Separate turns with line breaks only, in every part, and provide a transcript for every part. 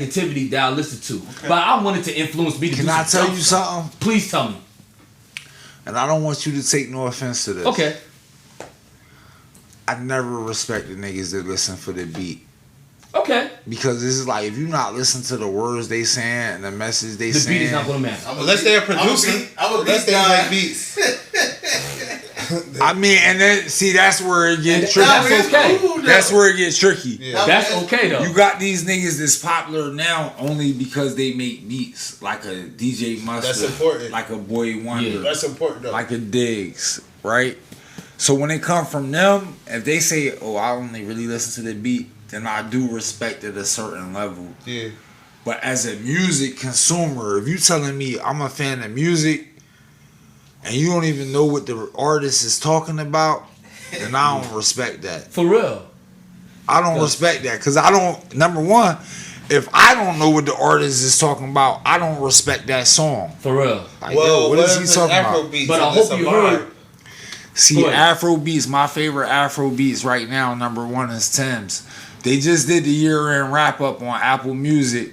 negativity that I listen to. Okay. But I wanted to influence me to
Can I tell you something?
Please tell me.
And I don't want you to take no offense to this.
Okay.
I never respect the niggas that listen for the beat.
Okay.
Because this is like, if you not listen to the words they saying and the message they saying,
the beat is not gonna matter.
Unless they're producing. Unless they make beats.
I mean, and then see, that's where it gets tricky.
That's okay.
That's where it gets tricky.
Yeah. That's okay though.
You got these niggas that's popular now only because they make beats, like a DJ Mustard.
That's important.
Like a Boy Wonder.
Yeah, that's important though.
Like a Diggs, right? So when it come from them, if they say, "Oh, I only really listen to the beat," then I do respect it at a certain level.
Yeah.
But as a music consumer, if you telling me I'm a fan of music and you don't even know what the artist is talking about, then I don't respect that.
For real.
I don't respect that because I don't, number one, if I don't know what the artist is talking about, I don't respect that song.
For real.
Like, well, what is he talking about?
But I hope you heard.
See, Afro beats, my favorite Afro beats right now, number one is Tim's. They just did the year-end wrap-up on Apple Music.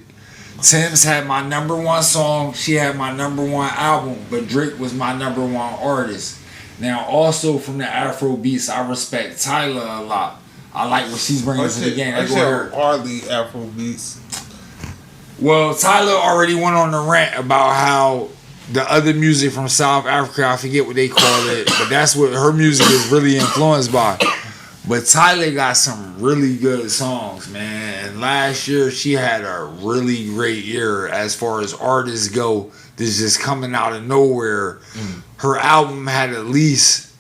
Tim's had my number one song. She had my number one album. But Drake was my number one artist. Now, also from the Afro beats, I respect Tyler a lot. I like what she's bringing to the game.
I said hardly Afro beats.
Well, Tyler already went on the rant about how the other music from South Africa, I forget what they call it, but that's what her music is really influenced by. But Tyler got some really good songs, man. And last year, she had a really great year as far as artists go. That's just coming out of nowhere. Her album had at least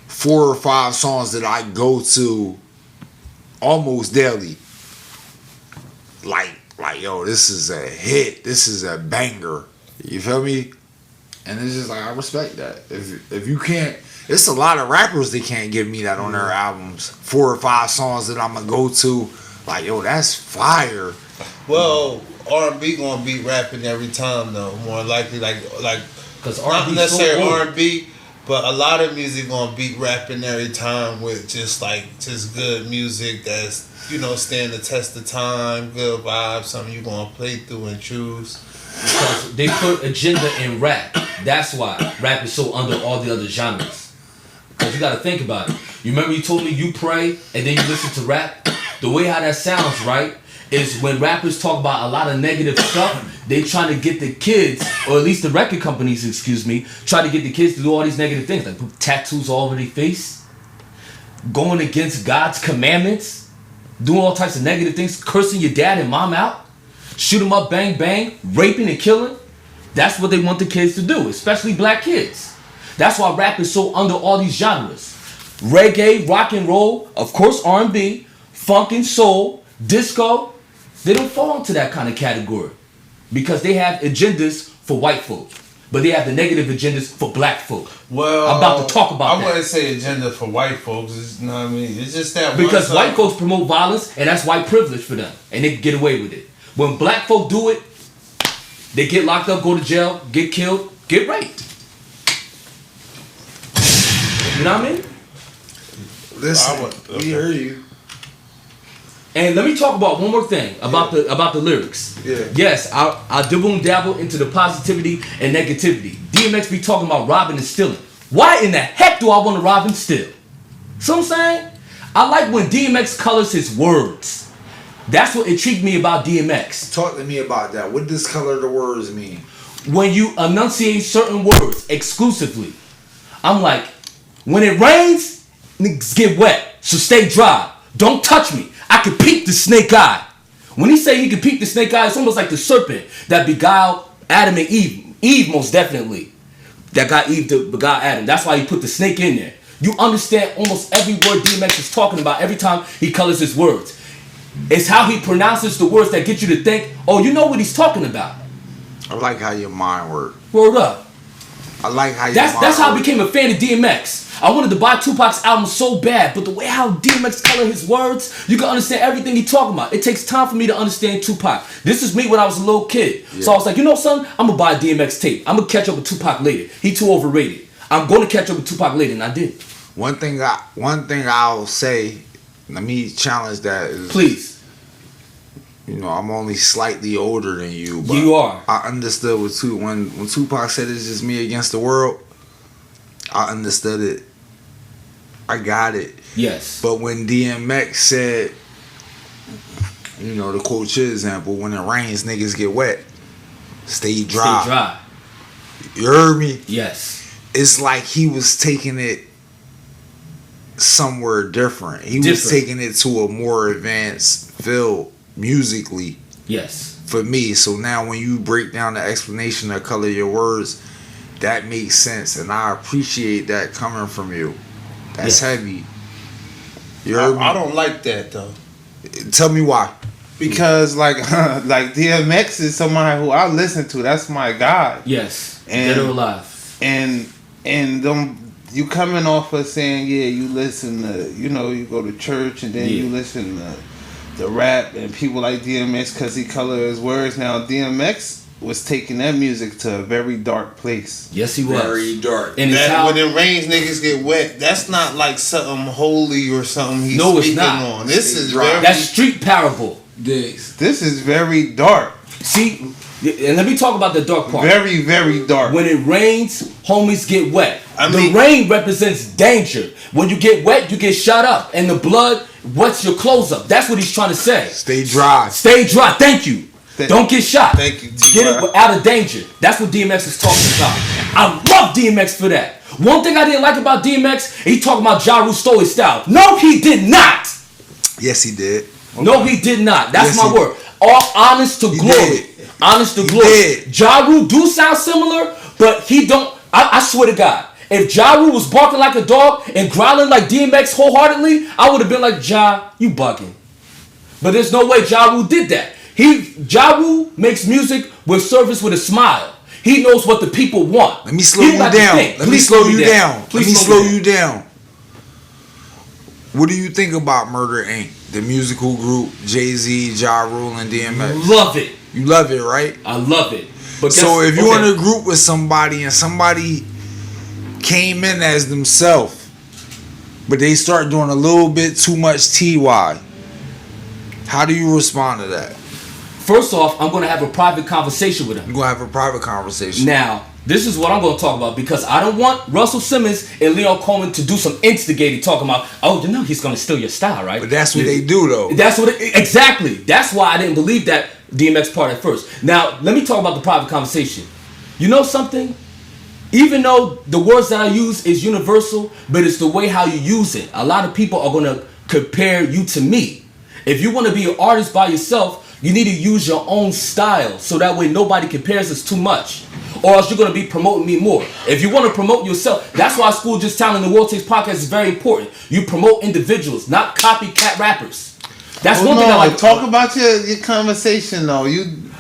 4 or 5 songs that I go to almost daily. Like, yo, this is a hit. This is a banger. You feel me? And it's just like, I respect that. If you can't, it's a lot of rappers that can't give me that on their albums. 4 or 5 songs that I'm gonna go to, like, yo, that's fire.
Well, R&B gonna beat rapping every time though. More likely, like,
because
not necessarily R&B, but a lot of music gonna beat rapping every time with just good music that's, you know, stand the test of time, good vibes, something you gonna play through and choose.
Because they put agenda in rap. That's why rap is so under all the other genres. Because you got to think about it. You remember you told me you pray and then you listen to rap? The way how that sounds, right, is when rappers talk about a lot of negative stuff, they trying to get the kids, or at least the record companies, try to get the kids to do all these negative things. Like put tattoos all over their face, going against God's commandments, doing all types of negative things, cursing your dad and mom out, shoot them up, bang, bang, raping and killing. That's what they want the kids to do, especially black kids. That's why rap is so under all these genres. Reggae, rock and roll, of course R&B, funk and soul, disco. They don't fall into that kind of category because they have agendas for white folk, but they have the negative agendas for black folk.
Well,
I'm about to talk about that.
I wouldn't say agenda for white folks. You know what I mean? It's just that
because white folks promote violence, and that's white privilege for them, and they can get away with it. When black folk do it, they get locked up, go to jail, get killed, get raped. You know what I mean?
Listen, we hear you.
And let me talk about one more thing about the lyrics.
Yeah.
Yes, I dibble and dabble into the positivity and negativity. DMX be talking about robbing and stealing. Why in the heck do I want to rob and steal? See what I'm saying? I like when DMX colors his words. That's what intrigued me about DMX.
Talk to me about that. What does color the words mean?
When you enunciate certain words exclusively. I'm like, when it rains, niggas get wet, so stay dry. Don't touch me. I can peep the snake eye. When he say he can peep the snake eye, it's almost like the serpent that beguiled Adam and Eve. Eve, most definitely. That got Eve to beguile Adam. That's why he put the snake in there. You understand almost every word DMX is talking about every time he colors his words. It's how he pronounces the words that get you to think, oh, you know what he's talking about.
I like how your mind works.
Word up.
I like how
That's how I became a fan of DMX. I wanted to buy Tupac's album so bad, but the way how DMX color his words, you can understand everything he talking about. It takes time for me to understand Tupac. This is me when I was a little kid. Yeah. So I was like, you know, son, I'm gonna buy a DMX tape. I'm gonna catch up with Tupac later. He too overrated. I'm gonna catch up with Tupac later, and I did.
One thing I'll say, let me challenge that is,
please.
I'm only slightly older than you. But
You are.
I understood when Tupac said it's just me against the world. I understood it. I got it.
Yes.
But when DMX said, to quote your example, when it rains, niggas get wet. Stay dry.
Stay dry.
You heard me?
Yes.
It's like he was taking it somewhere different. He was taking it to a more advanced field musically.
Yes.
For me. So now when you break down the explanation of Color Your Words, that makes sense. And I appreciate that coming from you. That's heavy. You heard me?
I don't like that though.
Tell me why.
Because like DMX is somebody who I listen to. That's my guy.
Yes.
And,
Dead or alive.
And them, you coming off of saying, yeah, you listen to, you go to church and then you listen to the rap and people like DMX because he color his words. Now DMX was taking that music to a very dark place.
Yes, he was.
Very dark.
And
when it rains, niggas get wet. That's not like something holy or something he's speaking on. This is very,
that's street parable.
This is very dark.
See, and let me talk about the dark part.
Very, very dark.
When it rains, homies get wet.
I
The
mean-
rain represents danger. When you get wet, you get shot up. And the blood wets your clothes up. That's what he's trying to say.
Stay dry.
Stay dry. Thank you. Don't get shot.
Thank you,
Get it out of danger. That's what DMX is talking about. I love DMX for that. One thing I didn't like about DMX, he talking about Ja Rule stole his style. No, he did not.
Yes, he did.
No, he did not. That's
Yes,
my
he
word. All honest to glory.
did.
Honest to
He
glory.
did.
Ja Rule do sound similar, but he don't. I swear to God, if Ja Rule was barking like a dog and growling like DMX wholeheartedly, I would have been like, Ja, you bugging. But there's no way Ja Rule did that. Ja Rule makes music with service with a smile. He knows what the people want.
Let me slow
He
you
got to
down.
think.
Let me
Please
slow you down. Let
Please
me slow you down. What do you think about Murder Inc., the musical group, Jay-Z, Ja Rule, and DMX?
Love it.
You love it, right?
I love it. But
So if
guess-
you're
okay.
in a group with somebody and somebody came in as themselves, but they start doing a little bit too much TY, how do you respond to that?
First off, I'm going to have a private conversation with him.
You're going to have a private conversation.
Now, this is what I'm going to talk about because I don't want Russell Simmons and Leon Coleman to do some instigating talking about, oh, he's going to steal your style, right?
But that's what they do, though.
That's what exactly. That's why I didn't believe that DMX part at first. Now, let me talk about the private conversation. You know something? Even though the words that I use is universal, but it's the way how you use it. A lot of people are going to compare you to me. If you want to be an artist by yourself, you need to use your own style so that way nobody compares us too much. Or else you're going to be promoting me more. If you want to promote yourself, that's why School Just Talent and the World Takes Podcast is very important. You promote individuals, not copycat rappers. That's one thing I like.
Talk about your conversation though.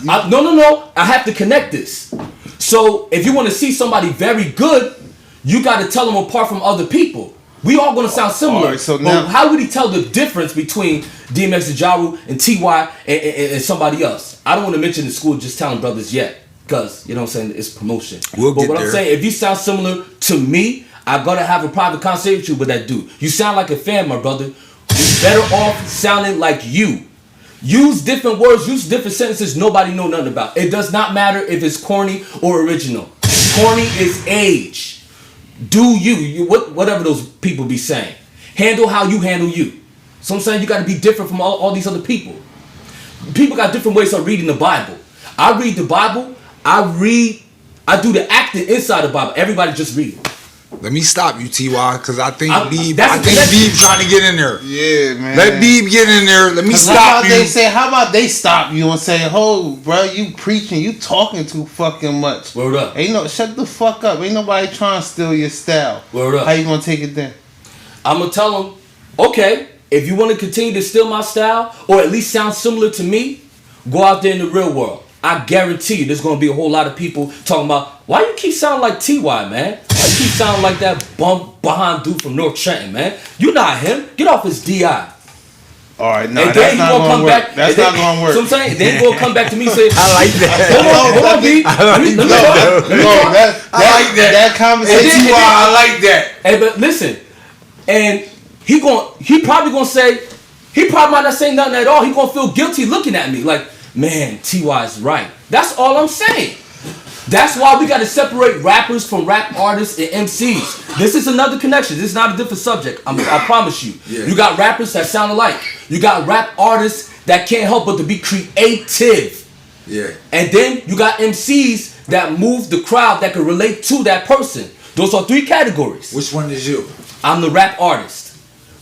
No. I have to connect this. So if you want to see somebody very good, you got to tell them apart from other people. We all going to sound similar.
All right, so
but
now,
how would he tell the difference between DMX and Ja Rule and TY and somebody else? I don't want to mention the School Just Talent brothers yet because, you know what I'm saying, it's promotion.
We'll
but
get
what
there.
I'm saying, if you sound similar to me, I'm going to have a private conversation with that dude. You sound like a fan, my brother. You're better off sounding like you. Use different words, use different sentences nobody know nothing about. It does not matter if it's corny or original. Corny is age. Do you whatever those people be saying. Handle how you handle you. So I'm saying you got to be different from all these other people. People got different ways of reading the Bible. I read the Bible. I do the acting inside the Bible. Everybody just read it.
Let me stop you, TY, because I think Beeb
that's
trying to get in there.
Yeah, man.
Let Beeb get in there. Let me stop you.
How about they stop you and say, "Oh, bro, you preaching, you talking too fucking much."
Word up.
Shut the fuck up. Ain't nobody trying to steal your style.
Word up.
How you gonna take it then?
I'm going to tell them, okay, if you want to continue to steal my style or at least sound similar to me, go out there in the real world. I guarantee you there's going to be a whole lot of people talking about, why you keep sounding like TY, man? Why you keep sounding like that bump behind dude from North Trenton, man? You not him. Get off his DI.
All right, no,
And
that's
then
not
gonna
gonna
come
work.
back.
That's not gonna work.
So I'm saying, then he gonna come back to me and say,
I like that.
hold on, B. Let me talk.
That conversation.
And then-
I like that.
Hey, but listen, and he probably gonna say, He probably might not say nothing at all. He gonna feel guilty looking at me like, man, T.Y. is right. That's all I'm saying. That's why we gotta separate rappers from rap artists and MCs. This is another connection. This is not a different subject. I promise you.
Yeah.
You got rappers that sound alike. You got rap artists that can't help but to be creative.
Yeah.
And then you got MCs that move the crowd that can relate to that person. Those are 3 categories.
Which one is you?
I'm the rap artist.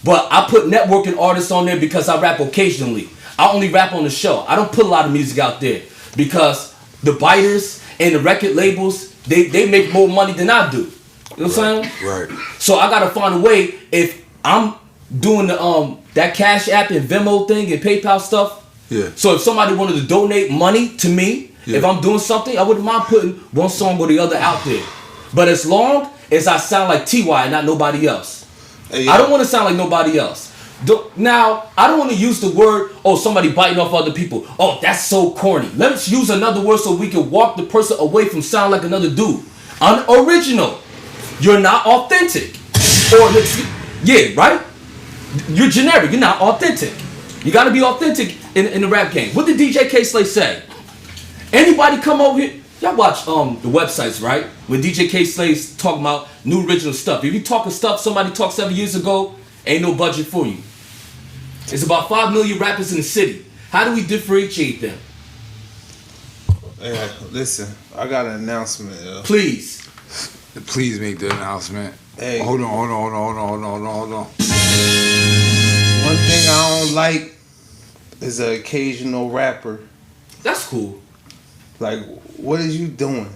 But I put networking artists on there because I rap occasionally. I only rap on the show. I don't put a lot of music out there because the biters and the record labels, they make more money than I do. You know what I'm saying?
Right.
So I gotta find a way. If I'm doing the that Cash App and Venmo thing and PayPal stuff.
Yeah.
So if somebody wanted to donate money to me, if I'm doing something, I wouldn't mind putting one song or the other out there. But as long as I sound like T.Y. and not nobody else.
Hey,
I don't want to sound like nobody else. Now, I don't want to use the word, somebody biting off other people. Oh, that's so corny. Let's use another word so we can walk the person away from sound like another dude. Unoriginal. You're not authentic. Right? You're generic. You're not authentic. You got to be authentic in the rap game. What did DJ K-Slay say? Anybody come over here? Y'all watch the websites, right? When DJ K-Slay's talking about new original stuff. If you talking stuff somebody talked 7 years ago, ain't no budget for you. It's about 5 million rappers in the city. How do we differentiate them?
Yeah, listen, I got an announcement, yo.
Please.
Please make the announcement.
Hey.
Hold on.
One thing I don't like is an occasional rapper.
That's cool.
Like, what is you doing?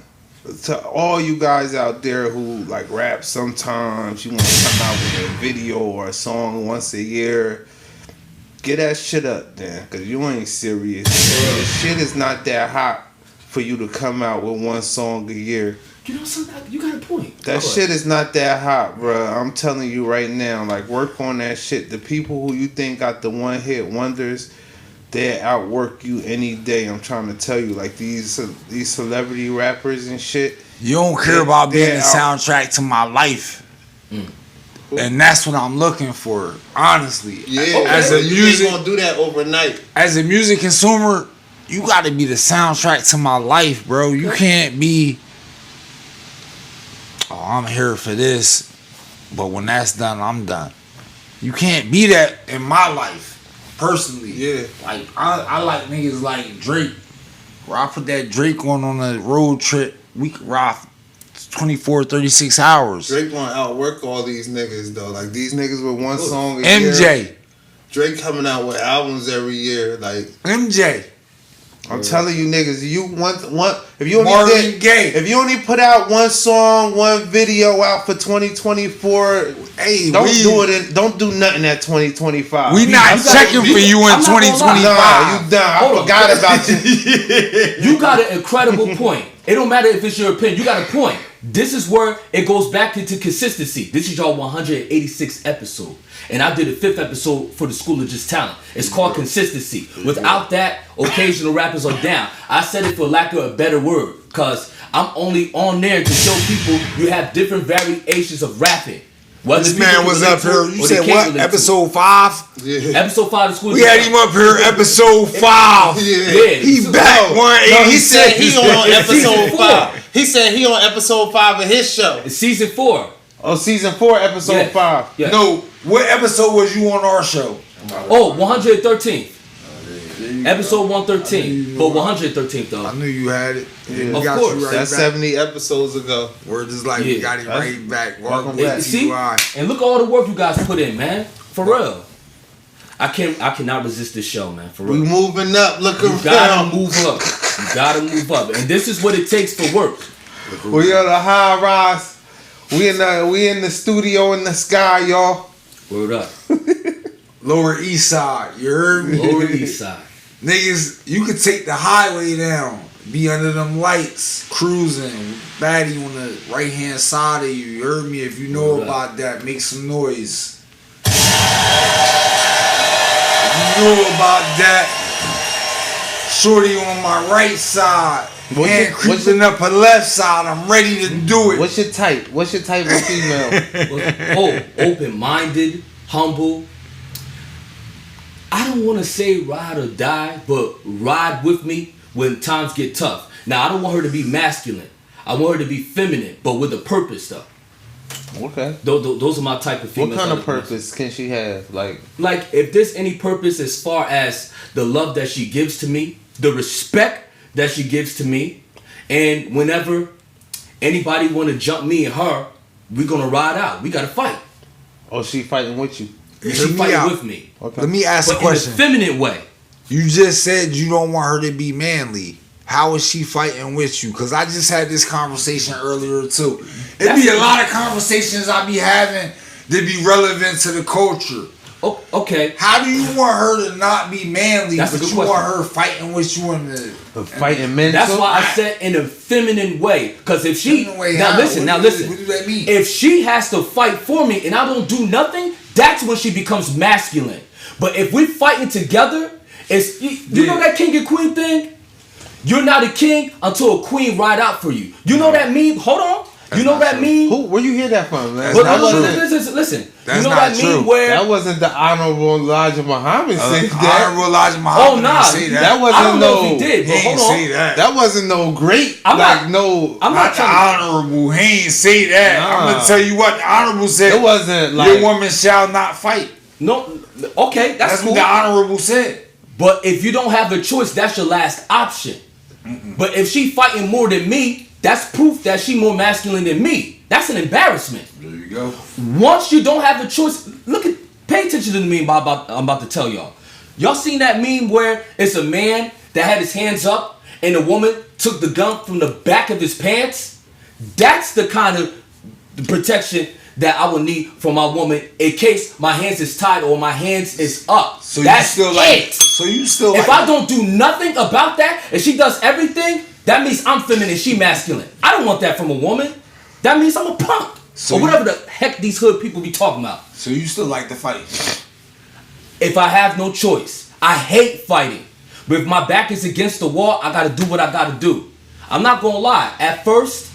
To all you guys out there who like rap sometimes, you want to come out with a video or a song once a year, get that shit up then, because you ain't serious. The shit is not that hot for you to come out with one song a year.
You know something? You got a point.
That shit is not that hot, bruh. I'm telling you right now, like, work on that shit. The people who you think got the one-hit wonders, they outwork you any day. I'm trying to tell you, like these celebrity rappers and shit.
You don't care about being the soundtrack to my life, and that's what I'm looking for. Honestly,
Yeah,
as a
you
music,
ain't gonna do that overnight.
as a music consumer, you got to be the soundtrack to my life, bro. You can't be, I'm here for this, but when that's done, I'm done. You can't be that in my life. Personally,
Yeah.
like I like niggas like Drake. Where I put that Drake on a road trip, we could rock 24, 36 hours.
Drake gonna outwork all these niggas though. Like these niggas with one song a year.
MJ,
Drake coming out with albums every year. Like
MJ,
I'm telling you niggas, you want if you only
Marvin Gaye.
if you only put out one song, one video out for 2024,
Hey,
don't do nothing at 2025.
We not checking for you in
I'm not gonna lie.
2025.
Nah, you done.
Hold
I
on.
forgot about you.
You got an incredible point. It don't matter if it's your opinion. You got a point. This is where it goes back into consistency. This is your 186th episode. And I did a 5th episode for the School of Just Talent. It's called consistency. Without that, occasional rappers are down. I said it for lack of a better word. Because I'm only on there to show people you have different variations of rapping. Whether
This
people
man
can
was
relate
up
to
here.
it
You
or
said
they can't
what?
relate to it.
Episode 5?
Yeah.
Episode 5 of the School of
We
Just
had him
Talent.
up here. Episode 5.
Yeah.
He back 186.
No, he said he on
Season
episode
4.
5. He said he on episode 5 of his show.
It's season 4.
Oh, season 4, episode
Yeah.
5.
Yeah.
No, what episode was you on our show?
Oh, 113th. Episode 113. But 113th though.
I knew you had it.
Yeah.
We
Of
got
course.
you right
That's
back.
70 episodes ago.
We're just like,
Yeah.
we got him right back. Welcome
back.
back to
See?
UI.
And look at all the work you guys put in, man. For real. I cannot resist this show, man. For
We
real.
moving up. Look
You gotta
around.
move up. You gotta move up. And this is what it takes for work.
We on the high rise. We in the studio in the sky, y'all.
Word up.
Lower East Side. You heard me?
Lower East Side.
Niggas, you could take the highway down, be under them lights, cruising, baddie on the right hand side of you. You heard me? If you know
Right.
about that, make some noise. If you know about that, shorty on my right side, and creeping up her left side, I'm ready to do it.
What's your type? What's your type of female?
Oh, open-minded, humble. I don't want to say ride or die, but ride with me when times get tough. Now, I don't want her to be masculine. I want her to be feminine, but with a purpose, though.
Okay.
Those are my type of females.
What kind
I
of
look for.
purpose can she have? Like
If there's any purpose as far as the love that she gives to me, the respect that she gives to me, and whenever anybody want to jump me and her, we're going to ride out. We got to fight.
oh, she fighting with you.
She
Hear me
fighting
out.
with me.
Okay.
Let me ask
But
a question.
in a feminine way.
You just said you don't want her to be manly. How is she fighting with you? Because I just had this conversation earlier too. It'd be a lot of conversations I be having that be relevant to the culture.
Oh, okay.
How do you want her to not be manly,
That's a
but
good
you
question.
want her fighting with you in the
Fighting men.
That's why I said in a feminine way. Because if she
Feminine way,
now
how?
listen,
What
listen.
what does that mean?
If she has to fight for me and I don't do nothing, that's when she becomes masculine. But if we fighting together, it's you know that king and queen thing. You're not a king until a queen ride out for you. You know that meme? Hold on. You know that meme?
Who? Where you hear that from, man?
That's
But
not true.
listen.
That's
You know
not
that
true.
meme where
That wasn't the Honorable Elijah Muhammad said that.
Honorable Elijah Muhammad
Oh, nah.
didn't say that.
That
I
wasn't
don't know if
no.
he did,
He
but
ain't
hold on.
say that.
That wasn't no great.
I'm
like
not-
no.
I'm
Not
not
the
trying to,
honorable. He ain't say that. I'm
Nah.
gonna tell you what the honorable said.
It wasn't like.
Your woman shall not fight.
no. Okay, that's
That's
cool.
what the honorable said.
But if you don't have a choice, that's your last option. But if she fighting more than me, that's proof that she more masculine than me. That's an embarrassment.
There you go.
Once you don't have a choice, pay attention to the meme I'm about to tell y'all. Y'all seen that meme where it's a man that had his hands up and the woman took the gun from the back of his pants? That's the kind of protection that I would need from my woman in case my hands is tied or my hands is up.
So
that's
you still like?
it.
So you still
If
like?
I don't do nothing about that and she does everything, that means I'm feminine and she masculine. I don't want that from a woman. That means I'm a punk.
So
or whatever the heck these hood people be talking about.
So you still like to fight?
If I have no choice. I hate fighting. But if my back is against the wall, I gotta do what I gotta do. I'm not gonna lie. At first,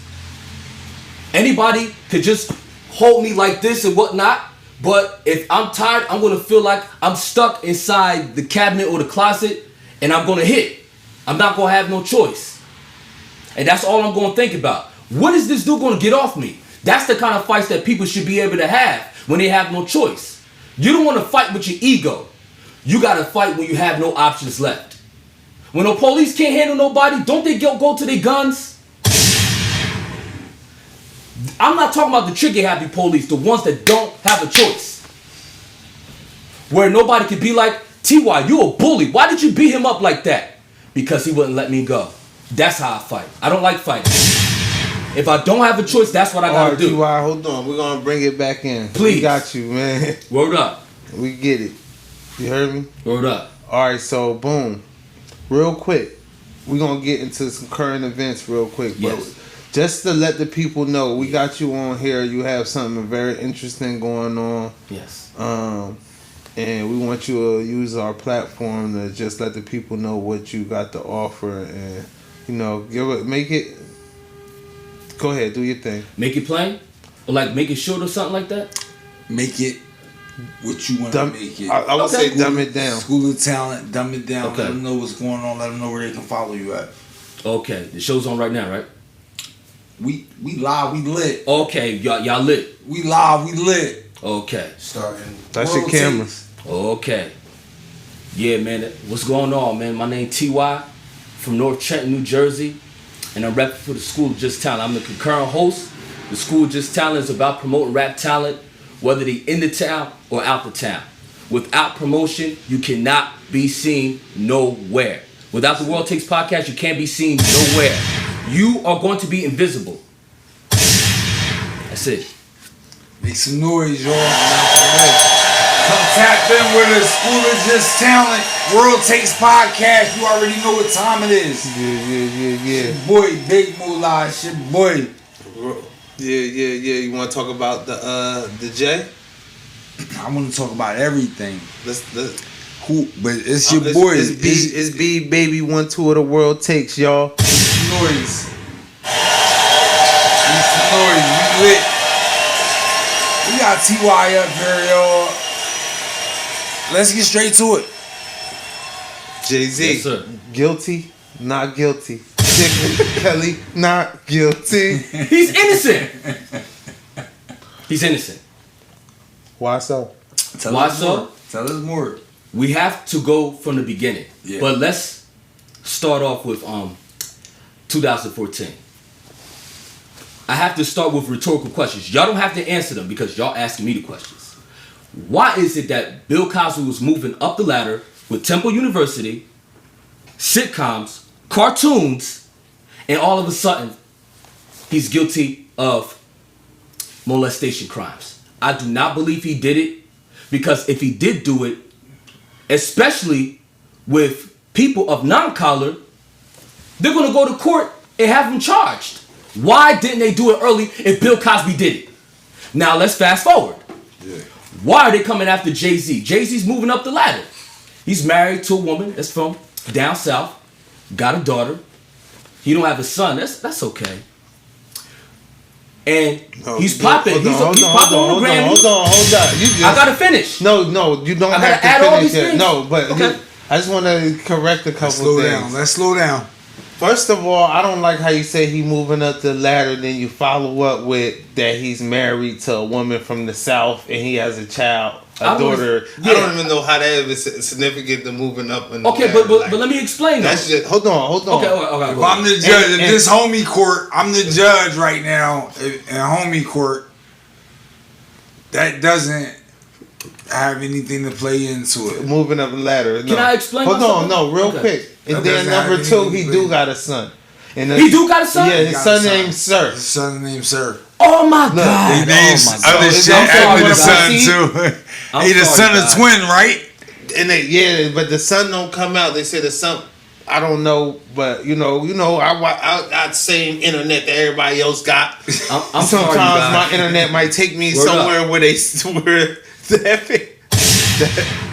anybody could just hold me like this and whatnot. But if I'm tired, I'm gonna feel like I'm stuck inside the cabinet or the closet and I'm gonna hit. I'm not gonna have no choice. And that's all I'm gonna think about. What is this dude gonna get off me? That's the kind of fights that people should be able to have when they have no choice. You don't wanna fight with your ego. You gotta fight when you have no options left. When the police can't handle nobody, don't they go to their guns? I'm not talking about the trigger happy police, the ones that don't have a choice. Where nobody could be like, T.Y., you a bully. Why did you beat him up like that? Because he wouldn't let me go. That's how I fight. I don't like fighting. If I don't have a choice, that's what I gotta
Alright,
do.
T.Y., hold on. We're gonna bring it back in.
Please.
We got you, man.
Word up.
We get it. You heard me?
Word up.
Alright, so boom. Real quick. We're gonna get into some current events real quick. But
Yes.
just to let the people know, we got you on here. You have something very interesting going on.
Yes.
And we want you to use our platform to just let the people know what you got to offer, and make it. Go ahead, do your thing.
Make it plain? Or like make it short or something like that?
Make it what you want to make it.
I would
Okay.
say dumb it down.
School of Talent, dumb it down.
Okay.
Let them know what's going on. Let them know where they can follow you at.
Okay. The show's on right now, right?
We live, we lit.
Okay. Y'all lit.
We live, we lit.
Okay.
Starting.
That's your camera.
Okay. Yeah, man. What's going on, man? My name T.Y. from North Trenton, New Jersey. And I'm repping for the School of Just Talent. I'm the concurrent host. The School of Just Talent is about promoting rap talent, whether they in the town or out the town. Without promotion, you cannot be seen nowhere. Without the World Takes Podcast, you can't be seen nowhere. You are going to be invisible. That's it.
Make some noise, y'all. Come tap in with us. School of Just Talent. World Takes Podcast. You already know what time it is.
Yeah.
Boy, Big Moolah. It's your boy.
Yeah. You want to talk about the J?
I want to talk about everything.
Let's
Who? But it's your boy.
It's B Baby 1-2 of the World Takes, y'all.
Noise. Make some noise. We lit. We got T.Y. up here, y'all. Let's get straight to it.
Jay-Z.
Yes, sir.
Guilty, not guilty. Kelly, not guilty.
He's innocent. He's innocent.
Why so?
Tell
Why
us
so?
more. Tell us more.
We have to go from the beginning.
Yeah.
But let's start off with 2014. I have to start with rhetorical questions. Y'all don't have to answer them because y'all asking me the questions. Why is it that Bill Cosby was moving up the ladder with Temple University, sitcoms, cartoons, and all of a sudden he's guilty of molestation crimes? I do not believe he did it, because if he did do it, especially with people of non-color, they're going to go to court and have him charged. Why didn't they do it early if Bill Cosby did it? Now let's fast forward.
Yeah.
Why are they coming after Jay-Z? Jay-Z's moving up the ladder. He's married to a woman that's from down south, got a daughter. He don't have a son. That's okay. And he's popping. He's popping on the Grammys.
Hold on. You just,
I gotta finish.
No, you don't
I
have
gotta
to
add all
finish
these
it.
things?
No, but
Okay.
I just want to correct a couple
Slow
things.
down. Let's slow down.
First of all, I don't like how you say he moving up the ladder, then you follow up with that he's married to a woman from the South and he has a child, daughter.
I don't even know how that is significant to moving up. In the
Okay,
ladder.
but let me explain that.
That's just
Hold on.
Okay.
If I'm the judge,
And-
if this homie court, I'm the judge right now in homie court. That doesn't have anything to play into it.
Moving up the ladder. No.
Can I explain
Hold
myself?
on, no, real
Okay.
quick. And
That
then
doesn't have
number two,
anything
he
to
do
do.
got a son. And
He do got a son?
Yeah,
He
his
got
son
a son.
named Sir.
His son named Sir.
Oh my
He
God.
names
my God.
other
So,
shit
I'm sorry,
after the
what
son
about
too.
I'm
He the
sorry,
son of
guys.
twin, right?
and they, but the sun don't come out. They say the sun.
I don't know, but
I same internet that everybody else got.
I'm sorry, you
sometimes
guys.
my internet might take me
Word
somewhere where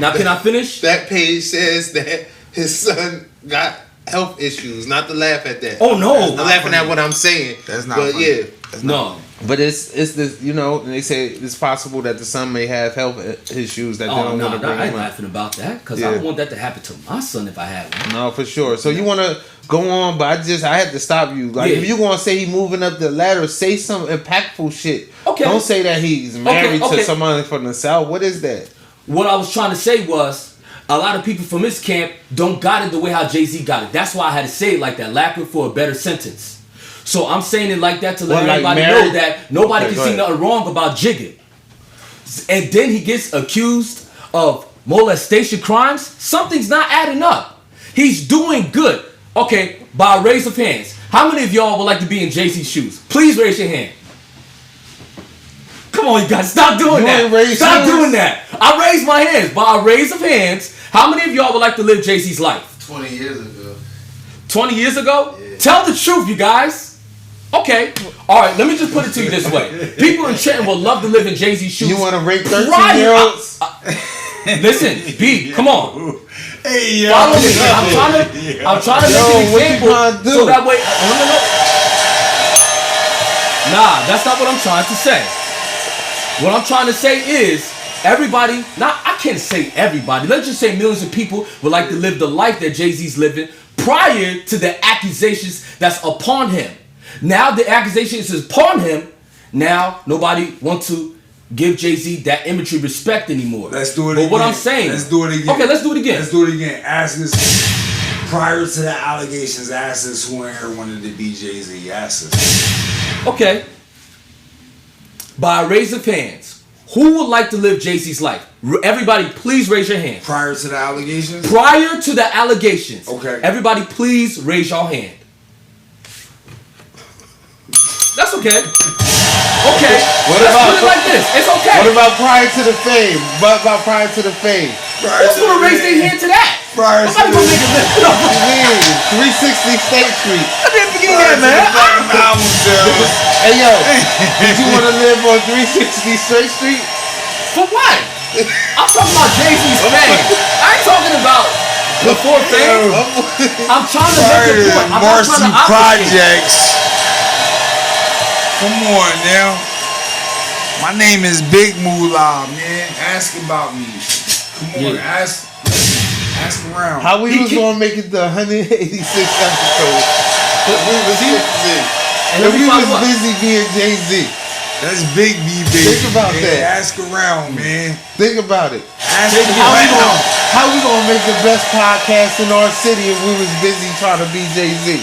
Now can I finish?
That page says that his son got health issues. Not to laugh at that.
Oh no.
I'm laughing at what I'm saying.
That's not
But
funny.
yeah,
No.
But it's this, and they say it's possible that the son may have health issues that they
Oh
don't
no,
want to
I
bring
ain't
him up.
laughing about that because I
Yeah.
don't want that to happen to my son if I had one.
No, for sure. So you want to go on, but I had to stop you. Like
Yeah.
if you gonna say he moving up the ladder, say some impactful shit.
Okay.
Don't say that he's married
Okay.
to somebody from the South. What is that?
What I was trying to say was a lot of people from his camp don't got it the way how Jay-Z got it. That's why I had to say it like that, lacking for a better sentence. So I'm saying it like that to let
Well, like
everybody
married-
know that nobody
Okay,
can
go
see
ahead.
nothing wrong about Jigga. And then he gets accused of molestation crimes. Something's not adding up. He's doing good. Okay, by a raise of hands. How many of y'all would like to be in Jay-Z's shoes? Please raise your hand. Come on, you guys, stop doing
You
that.
ain't raised
Stop
yours?
doing that. I raised my hands. By a raise of hands, how many of y'all would like to live Jay-Z's life?
20 years ago.
20 years ago? Tell the truth, you guys. Okay. All right, let me just put it to you this way. People in Trenton would love to live in Jay-Z's shoes.
You want to rape
Prior-
13-year-olds?
Listen, B, come on.
Hey yo.
Follow me. I'm trying to
Yo,
make an
what you
example
trying to do?
so that way. Nah, that's not what I'm trying to say. What I'm trying to say is everybody. I can't say everybody. Let's just say millions of people would like to live the life that Jay-Z's living prior to the accusations that's upon him. Now the accusations is upon him. Now nobody wants to give Jay-Z that imagery respect anymore.
Let's do it
But
again.
what I'm saying.
Let's do it again.
Okay, let's do it again.
Let's do it again. Ask us prior to the allegations. Ask us who in here wanted to be Jay-Z. Ask us.
Okay. By a raise of hands, who would like to live Jay-Z's life? Everybody, please raise your hand.
Prior to the allegations.
Prior to the allegations.
Okay.
Everybody, please raise your hand. That's okay. Okay.
What
Let's
about-
put it like this. It's okay.
What about prior to the fame? What about prior to the fame?
Who's gonna raise their hand to that?
Prior to
Nobody gonna make a list. No.
Man, 360 State Street.
I didn't forget
Prior
that,
to
man.
the platinum album sales.
Hey yo, did you want to live on 360 State Street?
For what? I'm talking about Jay-Z's fame. I ain't talking about before fame. I'm trying to
Prior
make a
to
point. I'm not
Marcy
trying to obfuscate.
Projects. Come on now. My name is Big Moolah, man. Ask about me. Come on,
Yeah.
Ask around.
How we
He
was
keep-
gonna make it to 186 episodes? But we was busy.
And
And
let me
we
follow
was
up.
busy being Jay-Z.
That's Big B, baby.
Think about
Man,
that.
Ask around, man.
Think about it.
Ask
How
around.
we gonna make the best podcast in our city if we was busy trying to be Jay-Z?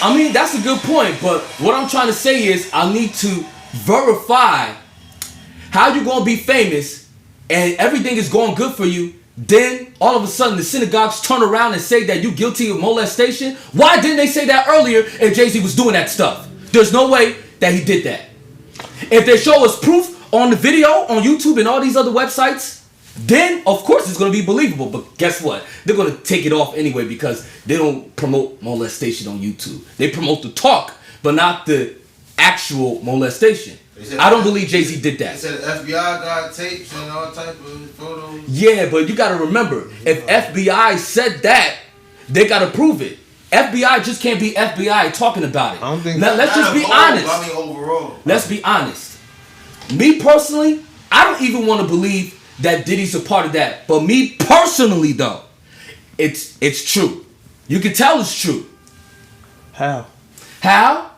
I mean, that's a good point, but what I'm trying to say is I need to verify how you gonna be famous and everything is going good for you. Then all of a sudden the synagogues turn around and say that you guilty of molestation. Why didn't they say that earlier if Jay-Z was doing that stuff? There's no way that he did that. If they show us proof on the video on YouTube and all these other websites, then of course it's going to be believable. But guess what? They're going to take it off anyway because they don't promote molestation on YouTube. They promote the talk, but not the actual molestation. I don't believe Jay-Z did
They
that.
said the FBI got tapes and all type of photos.
Yeah, but you got to remember, if FBI said that, they got to prove it. FBI just can't be FBI talking about it.
I don't think-
Now, let's just be honest.
I mean overall.
Let's be honest. Me personally, I don't even want to believe that Diddy's a part of that. But me personally, though, it's true. You can tell it's true.
How?
How?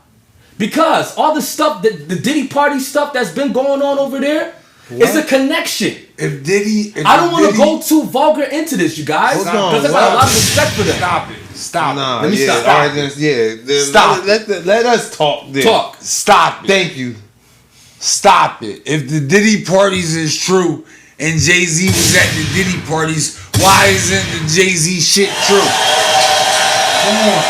Because all the stuff, the Diddy party stuff that's been going on over there, it's a connection.
If Diddy,
I don't want to go too vulgar into this, you guys,
Hold
because
on,
I got a
what?
lot of respect for them.
Stop it. Stop
Nah,
it.
Let me
yeah,
stop.
all right, then,
Stop.
Let us talk then.
Talk.
Stop it.
Thank you.
Stop it. If the Diddy parties is true and Jay-Z was at the Diddy parties, why isn't the Jay-Z shit true? Come on.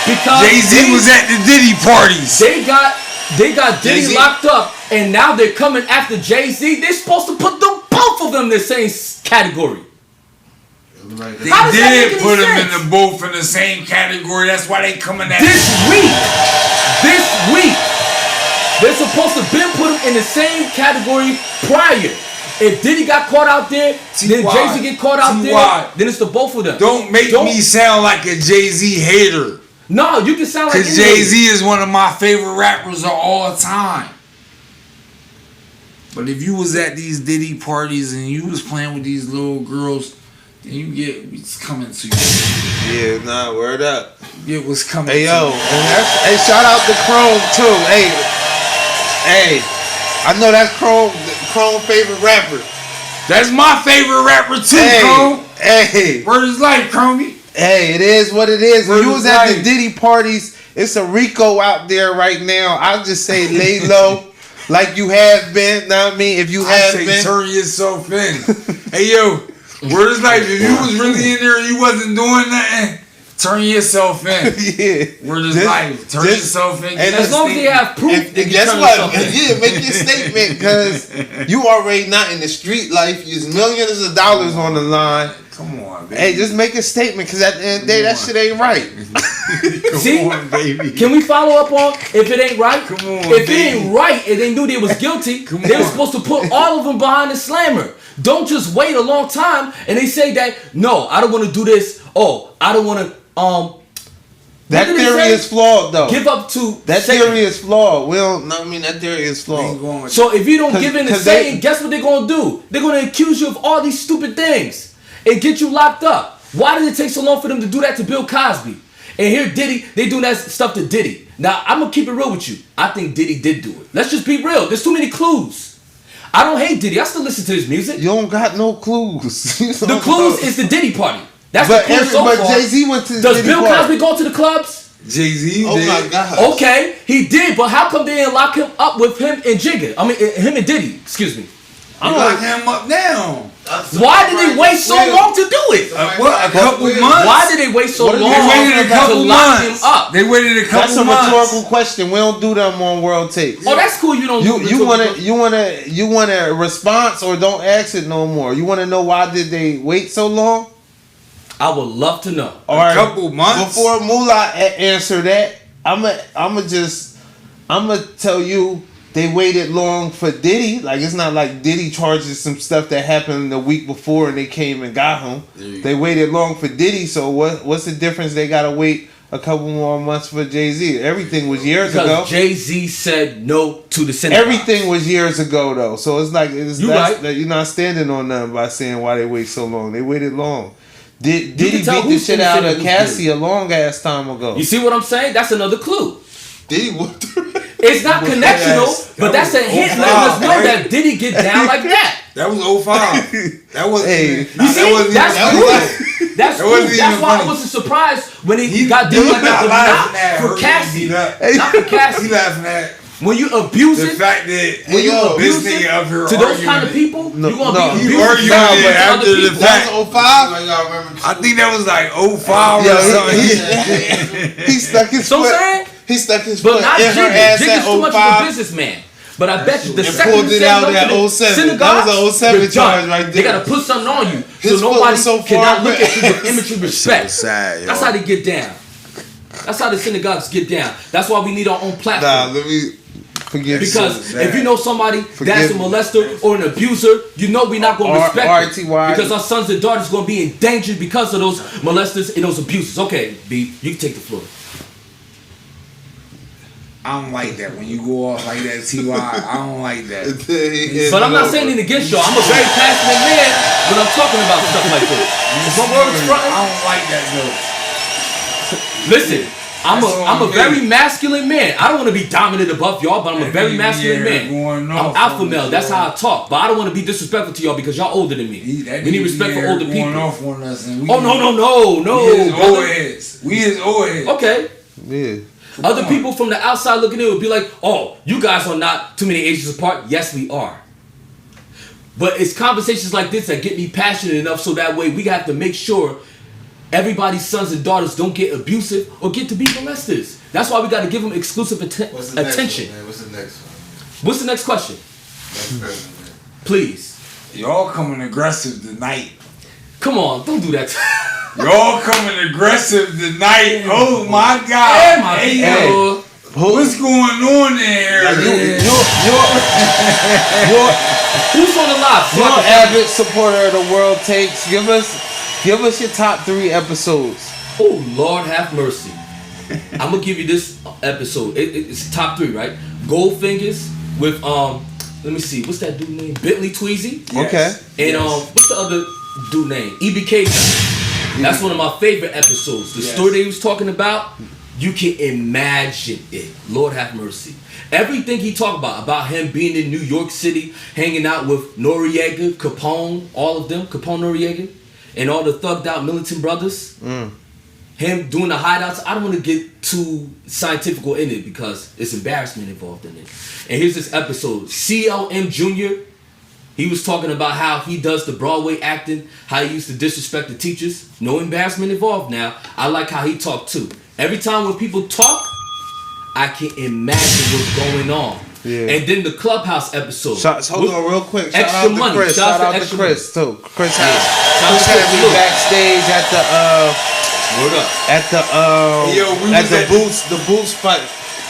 Because
Jay-Z was at the Diddy parties.
They got Diddy
Jay-Z.
locked up, and now they're coming after Jay-Z. They're supposed to put them both of them in the same category.
Like
They
How does that
did
make
put
any
them in
sense?
the both in the same category. That's why they coming at
This week, they're supposed to been put them in the same category prior. If Diddy got caught out there, then
T.Y.
Jay-Z get caught out there,
T.Y.
then it's the both of them.
Don't make me sound like a Jay-Z hater.
No, you can sound like
Because
anybody.
Jay-Z is one of my favorite rappers of all time. But if you was at these Diddy parties and you was playing with these little girls, then you get what's coming to you.
Yeah, nah, word up.
You get what's coming
Hey
to
yo,
you.
and hey, shout out to Chrome too. Hey, I know that's Chrome favorite rapper.
That's my favorite rapper too,
Hey,
Chrome.
hey,
Word is life, Chromie.
hey, it is what it is. When
Word
you
is
was at the
life.
Diddy parties, it's a Rico out there right now. I'll just say lay low, like you have been. Know what I mean? If you
I
have
say
been,
turn yourself in. Hey yo, word is life. If you was really in there and you wasn't doing nothing, turn yourself in.
yeah.
Word is
This-
life. Turn
this-
yourself in.
and
As long as they have proof,
And,
they
and
can
guess
turn
what?
themselves in.
Yeah, make your statement because you already not in the street life. There's millions of dollars on the line.
Come on, baby.
Hey, just make a statement because at the end of the day, that shit ain't right.
See?
Come on, baby.
Can we follow up on if it ain't right?
Come on,
if
baby.
it ain't right and they knew they was guilty,
Come
they were
on.
supposed to put all of them behind the slammer. Don't just wait a long time and they say that no, I don't want to do this. Oh, I don't want to
That
did they
theory
say?
is flawed, though.
give up to
That
Satan.
theory is flawed. I mean, that theory is
We ain't
flawed.
going with
So if you don't
'Cause-
give in to
'cause they-
Satan, guess what they're gonna do? They're gonna accuse you of all these stupid things and get you locked up. Why did it take so long for them to do that to Bill Cosby? And here Diddy, they doing that stuff to Diddy. Now I'm gonna keep it real with you. I think Diddy did do it. Let's just be real. There's too many clues. I don't hate Diddy. I still listen to his music.
You don't got no clues.
The clues is the Diddy party. That's
But,
the clue so
but
far.
Jay-Z went to the
Does
Diddy
Bill
party.
Cosby go to the clubs?
Jay-Z
Oh
did.
my God.
Okay, he did, but how come they didn't lock him up with him and Jigga? I mean, him and Diddy. Excuse me.
You lock him up now.
Why did they wait so long to do it?
What? A couple months?
Why did they wait so
What are
long
they
They waited a
to
couple
lock him
months.
up?
They waited a
That's
couple
a
months.
rhetorical question. We don't do them on World Takes.
Oh, that's cool. You don't.
You
do
want a response or don't ask it no more. You want to know why did they wait so long?
I would love to know.
All right.
Couple months.
Before Moolah answer that, I'ma tell you they waited long for Diddy. Like it's not like Diddy charges some stuff that happened the week before and they came and got him. They waited long for Diddy. So what's the difference? They gotta wait a couple more months for Jay-Z. Everything was years ago.
Because Jay-Z said no to the synagogue.
Everything was years ago though, so it's like
You right.
that you're not standing on nothing by saying why they wait so long. They waited long. Did
You
he
can tell
beat the
who's
shit
in the
out
city
of
and who's
Cassie a long ass time ago?
You see what I'm saying? That's another clue.
Diddy whooped her.
It's not connectional, but that's a hint letting us know
right?
that Diddy get down like that.
That was 05. That wasn't.
Hey,
You
that
see,
wasn't
that's
even
proof.
funny.
That's
That wasn't
proof. That's
even
why I
funny.
wasn't surprised when he
He
got
he
done like
not
that.
laughing at
Not for
her
Cassie.
getting beat up.
Not for
He
Cassie.
laughing at
When you abuse
the
it
fact that
when you
yo,
abuse
this nigga
it
up here
to those
arguing
kind of
it.
people,
No,
you gonna
no,
be
he
abusive
arguing
to
it
other
after the
people.
fact.
That was 05?
Like y'all remember
I think that was like 05
Yo,
or something.
he stuck his
So I'm
foot.
saying,
He stuck his
but
foot
not
in her
Jigga.
ass
Jigga's
at
too much of a
05
businessman. But I bet you the
and
second
pulled
you
it
say
out
no
at
to the
07.
synagogue,
That was a 07
you're done.
charge right
They
there.
gotta put something on you
His
so
foot
nobody
was so far
cannot look
back.
at you with imagery respect.
sad, yo.
That's how they get down. That's how the synagogues get down. That's why we need our own platform.
Nah, let me forget.
Because
so
if you know somebody
Forgive
that's a
me.
molester or an abuser, you know we're not going to respect it.
RTY.
Because our sons and daughters going to be in danger because of those molesters and those abusers. Okay, B, you can take the floor.
I don't like that when you go off like that, Ty. I don't like that.
But I'm not saying anything against y'all. I'm a very passionate man when I'm talking about stuff like this. Is my words
I
fronting?
don't like that though.
Listen, I'm a very masculine man. I don't want to be dominant above y'all, but I'm a very masculine man. I'm alpha male. That's how I talk. But I don't want to be disrespectful to y'all because y'all older than me. We need respect for older people.
Off on us and we
Oh no,
We his old
brother.
heads. We his old heads.
Okay.
Yeah.
Other people from the outside looking in would be like, oh, you guys are not too many ages apart. Yes, we are. But it's conversations like this that get me passionate enough so that way we have to make sure everybody's sons and daughters don't get abusive or get to be molesters. That's why we got to give them exclusive
What's the next
attention.
one, man? What's the next one?
What's the next question?
Next person, man.
Please.
Y'all coming aggressive tonight.
Come on, don't do that.
Y'all coming aggressive tonight. Oh my God.
Hey, my
Hey,
hey.
yo. What's going on there?
Who's on the live?
You're an avid supporter of the World Takes. Give us your top 3 episodes.
Oh, Lord have mercy. I'm gonna give you this episode. It's top 3, right? Goldfingers with let me see, what's that dude name? Bentley Tweezy.
Okay.
And what's the other dude name? EBK. That's one of my favorite episodes. The story that he was talking about, you can imagine it. Lord have mercy. Everything he talked about him being in New York City, hanging out with Noriega, Capone, all of them, Capone, Noriega, and all the thugged out militant brothers. Him doing the hideouts. I don't want to get too scientific in it because it's embarrassment involved in it. And here's this episode. CLM Jr., he was talking about how he does the Broadway acting, how he used to disrespect the teachers. No embarrassment involved now. I like how he talked too. Every time when people talk, I can imagine what's going on.
Yeah.
And then the Clubhouse episode.
Hold on real quick. Shout
Extra
out to
money.
Chris.
Shout
Shout
out
out
to
to
Extra
Chris too. Chris
Shout out
Chris
to
had
Chris,
me
look.
backstage at
Word up.
the boots fight.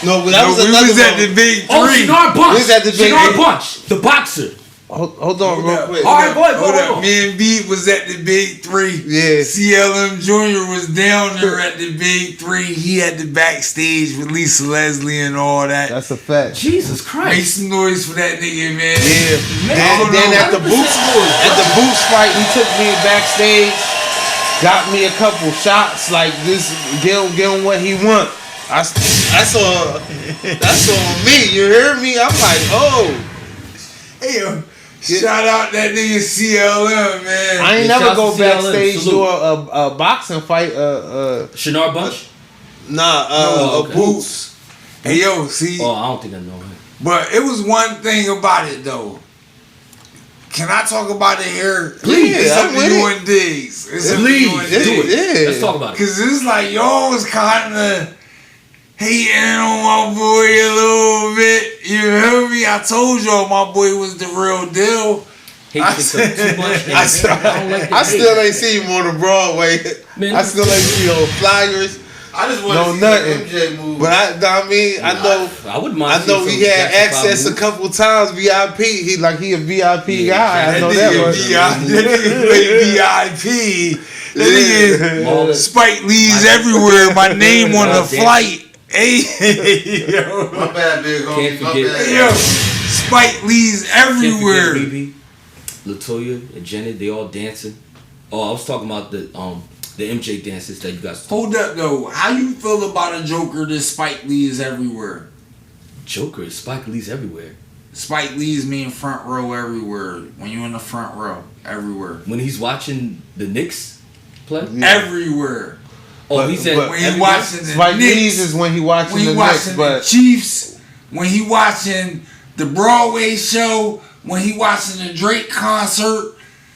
No, but that was
we
another
was at
one.
the big
Oh,
three.
Shinar Bunch.
We was at the big
Shinar
eight.
Bunch, the boxer.
Hold on real quick.
All right, boy,
Hold
go
up, me and B was at the big three.
Yeah.
CLM Jr. was down there at the big three. He had the backstage with Lisa Leslie and all that.
That's a fact.
Jesus
Make
Christ.
some noise for that nigga, man.
Yeah.
Man,
Then at the
100%
boots fight, he took me backstage, got me a couple shots like this. Give him what he want.
That's on me. You hear me? I'm like, oh.
Hey, yo, shout out that nigga CLM, man.
I ain't
Yeah,
never
shout
go
out to CLM,
backstage
salute.
do a boxing fight.
Shinar Bunch?
Nah,
okay.
Boots.
Hey, yo, see,
Oh, I don't think I know him.
but it was one thing about it, though. Can I talk about it here?
Please,
It's
I'm
up to
with
you
it.
and Diggs. It's up to
Please,
you and
do
Diggs.
it.
Yeah.
Let's talk about it.
Cause it's like y'all was kind of hating on my boy a little bit. You heard me? I told y'all my boy was the real deal.
Hate
I
sticks up too much. and
I still-
I don't like the
I still
hate.
ain't seen him on the Broadway.
Man,
I still ain't seen no flyers.
I just want
No,
to see
nothing.
the MJ move.
But I mean, I know.
I wouldn't mind.
I know
seeing
he
some
had
Jackson
access a
Five
couple times VIP. He a VIP
Yeah,
guy. I know
That
that
nigga
much.
that nigga play VIP. That nigga
Marlon.
Spike Lee's
My-
everywhere. My name on the
Oh, damn.
flight. Hey, yo.
My bad, big homie.
Can't
My
forget.
bad.
Hey, yo. Spike Lee's
Can't forget
everywhere.
BB, Latoya, and Janet. They all dancing. Oh, I was talking about the MJ dances that you guys.
Hold up though. How you feel about a Joker that Spike Lee is everywhere?
Joker, Spike Lee's everywhere.
Spike Lee's mean front row everywhere. When you in the front row, everywhere.
When he's watching the Knicks play,
Everywhere.
oh, he said
When he
everywhere?
watching the
Spike
Knicks,
Lee's is when he watching
when he
the
watching
Knicks,
the
but
Chiefs, when he watching the Broadway show, when he watching the Drake concert,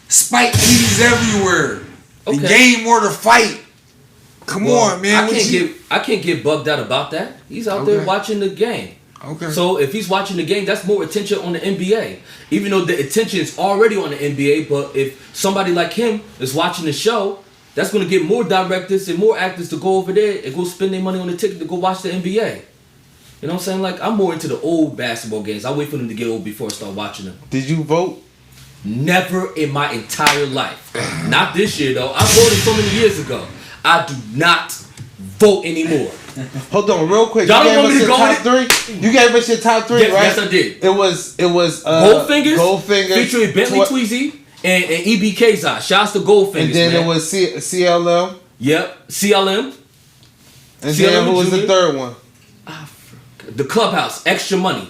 Spike Lee's everywhere. The
Okay.
game or the fight. Come
Well,
on, man.
I can't get bugged out about that. He's out there
Okay.
watching the game.
Okay.
So if he's watching the game, that's more attention on the NBA. Even though the attention is already on the NBA, but if somebody like him is watching the show, that's going to get more directors and more actors to go over there and go spend their money on the ticket to go watch the NBA. You know what I'm saying? Like, I'm more into the old basketball games. I wait for them to get old before I start watching them.
did you vote?
Never in my entire life. Not this year, though. I voted so many years ago. I do not vote anymore.
Hold on, real quick.
Y'all
You
don't
gave
want me
us
to
your
go
top three. You gave us your top three,
Yes,
right?
yes, I did.
It was
Goldfingers, featuring Bentley
Twi-
Tweezy and EBK's. Shouts to Goldfingers,
and then
man.
it was CLM.
Yep, CLM,
And
CLM
then who was the
Junior?
third one?
the Clubhouse, Extra Money.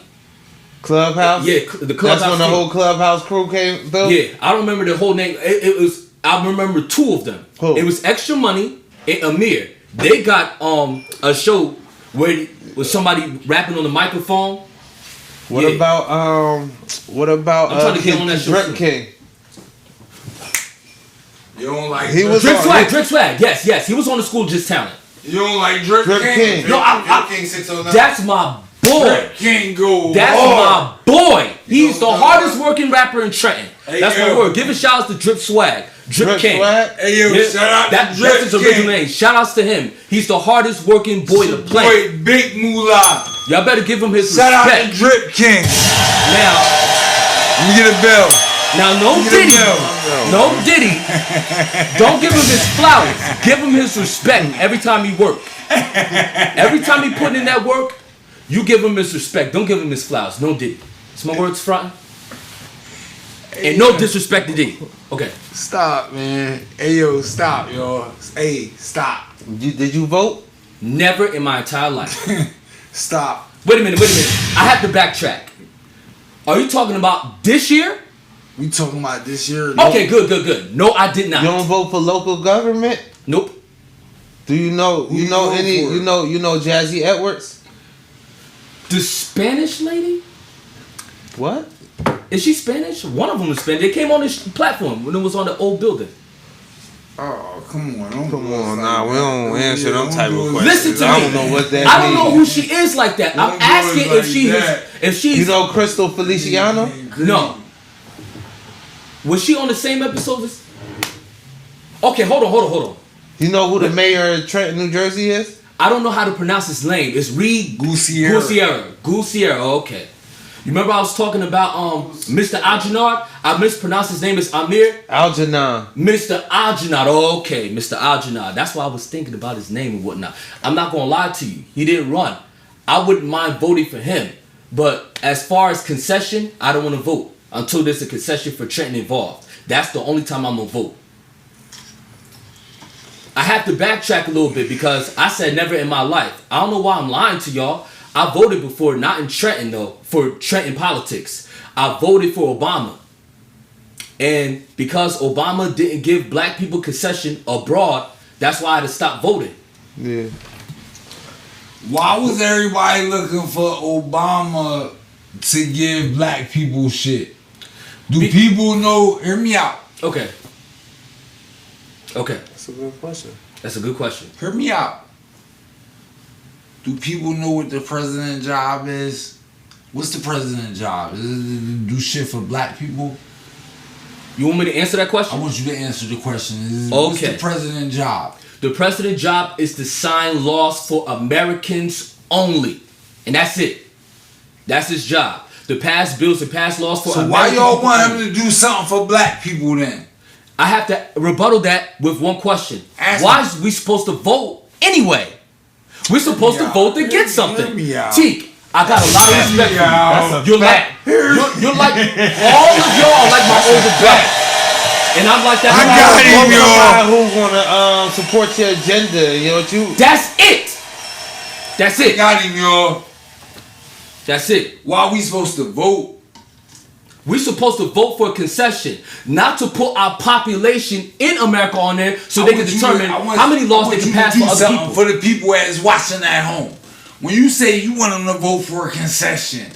Clubhouse.
Yeah, the Clubhouse.
That's when the
crew.
whole Clubhouse crew came through.
Yeah, I don't remember the whole name. It was. I remember two of them.
Who?
It was Extra Money and Amir. They got a show where it was somebody rapping on the microphone.
What
Yeah.
about
I'm trying to get on that show
Drip
soon.
King?
You don't like
He
Drip-
was
Drip
on-
Swag, Drip Swag. Yes, he was on the School Just Talent.
You don't like Drip,
Drip
King?
King.
No, I
King 609.
that's my boy.
Drip King go
That's
hard.
my boy. He's the
know,
hardest working rapper in Trenton.
Hey,
That's my
yo.
word. Give a shout out to Drip Swag. Drip King.
Swag?
Hey yo,
Yeah,
shout out
that's
to Drip
his original
King.
name. Shout outs to him. He's the hardest working boy to play.
Boy, Big Moolah.
Y'all better give him his
Shout out to
respect.
Drip King.
Now,
Let me get a bell.
no
Get a
Diddy.
bell.
No Diddy. Don't give him his flowers. Give him his respect every time he work. Every time he putting in that work, you give him his respect. Don't give him his flowers. No Diddy. It's my words frontin'. And no disrespect to Diddy. Okay.
Stop, man. Hey yo, stop, yo. Hey, stop.
Did you vote?
Never in my entire life.
Stop.
Wait a minute. I have to backtrack. Are you talking about this year?
We talking about this year.
Okay, good. No, I did not.
You don't vote for local government?
Nope.
Do you know?
Who
You
you
know
vote
any?
for?
You know Jazzy Edwards?
The Spanish lady?
What?
Is she Spanish? One of them is Spanish. They came on this platform when it was on the old building.
Oh, come on. Don't
Come
do us
on,
like
nah, we
that.
don't answer them type
do
of
us-
questions.
Listen to
I
me.
don't know what that
I don't know who
means.
she is like that.
Don't
I'm
do
asking
it like that.
if she's
You know Crystal Feliciano?
no. Was she on the same episode as? Okay, hold on.
You know who the mayor of Trenton, New Jersey is?
I don't know how to pronounce his name. It's Reed
Gutierrez.
Gutierrez. Okay. You remember I was talking about Mr. Aljanard? I mispronounced his name as Amir.
Algernon.
Mr. Aljanard. Okay, Mr. Aljanard. That's why I was thinking about his name and whatnot. I'm not gonna lie to you. He didn't run. I wouldn't mind voting for him. But as far as concession, I don't want to vote until there's a concession for Trenton involved. That's the only time I'm gonna vote. I have to backtrack a little bit because I said never in my life. I don't know why I'm lying to y'all. I voted before, not in Trenton though, for Trenton politics. I voted for Obama. And because Obama didn't give black people concession abroad, that's why I had to stop voting.
Yeah.
Why was everybody looking for Obama to give black people shit? Do people know? Hear me out.
Okay.
That's a good question.
That's a good question.
Hear me out. Do people know what the president's job is? What's the president's job? Is it to do shit for black people?
You want me to answer that
I
question?
want you to answer the question. What's
Okay.
the president's job?
The president's job is to sign laws for Americans only. And that's it. That's his job. To pass bills and pass laws for
So
American
why y'all
people
want
only.
him to do something for black people then?
I have to rebuttal that with one question.
Ask
Why
me.
is we supposed to vote anyway? We're supposed to
out.
vote to
Hear
get
me
something.
out.
Teak, I got a lot of respect for you.
out.
That's a
You're like,
fact.
you're like, all of y'all are like my older brother. And I'm like that.
I got him,
Vote
yo.
for somebody who's gonna support your agenda. You know what you?
That's it. That's it.
Got him, y'all.
That's it.
Why we supposed to vote?
We're supposed to vote for a concession, not to put our population in America on there so they can determine how many laws they can pass for other people.
For the people that's watching at home. When you say you want them to vote for a concession,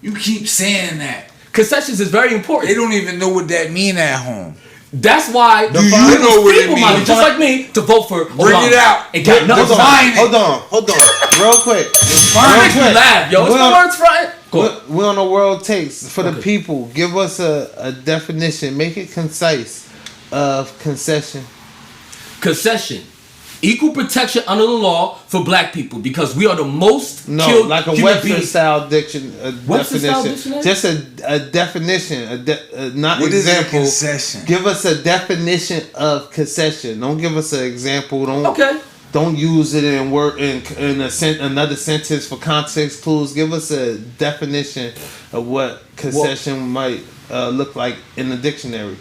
you keep saying that.
Concessions is very
They
important.
don't even know what that mean at home.
That's why
Do you know what it
people,
means?
Money, just like me, to vote for
Bring
Obama.
it out.
And got nothing.
Define it.
Hold on, real quick.
Why make you laugh, yo? It's
Well,
my words, front. Go ahead.
We on the world takes for the
Okay.
people. Give us a definition. Make it concise of concession.
Concession. Equal protection under the law for black people because we are the most
No,
killed
like a
human
Webster
beings.
style
Webster style
definition.
dictionary?
Just a definition. Not
What is a
example.
concession?
Give us a definition of concession. Don't give us an example.
Okay.
Don't use it in word in another sentence for context clues. Give us a definition of what concession might look like in the dictionary.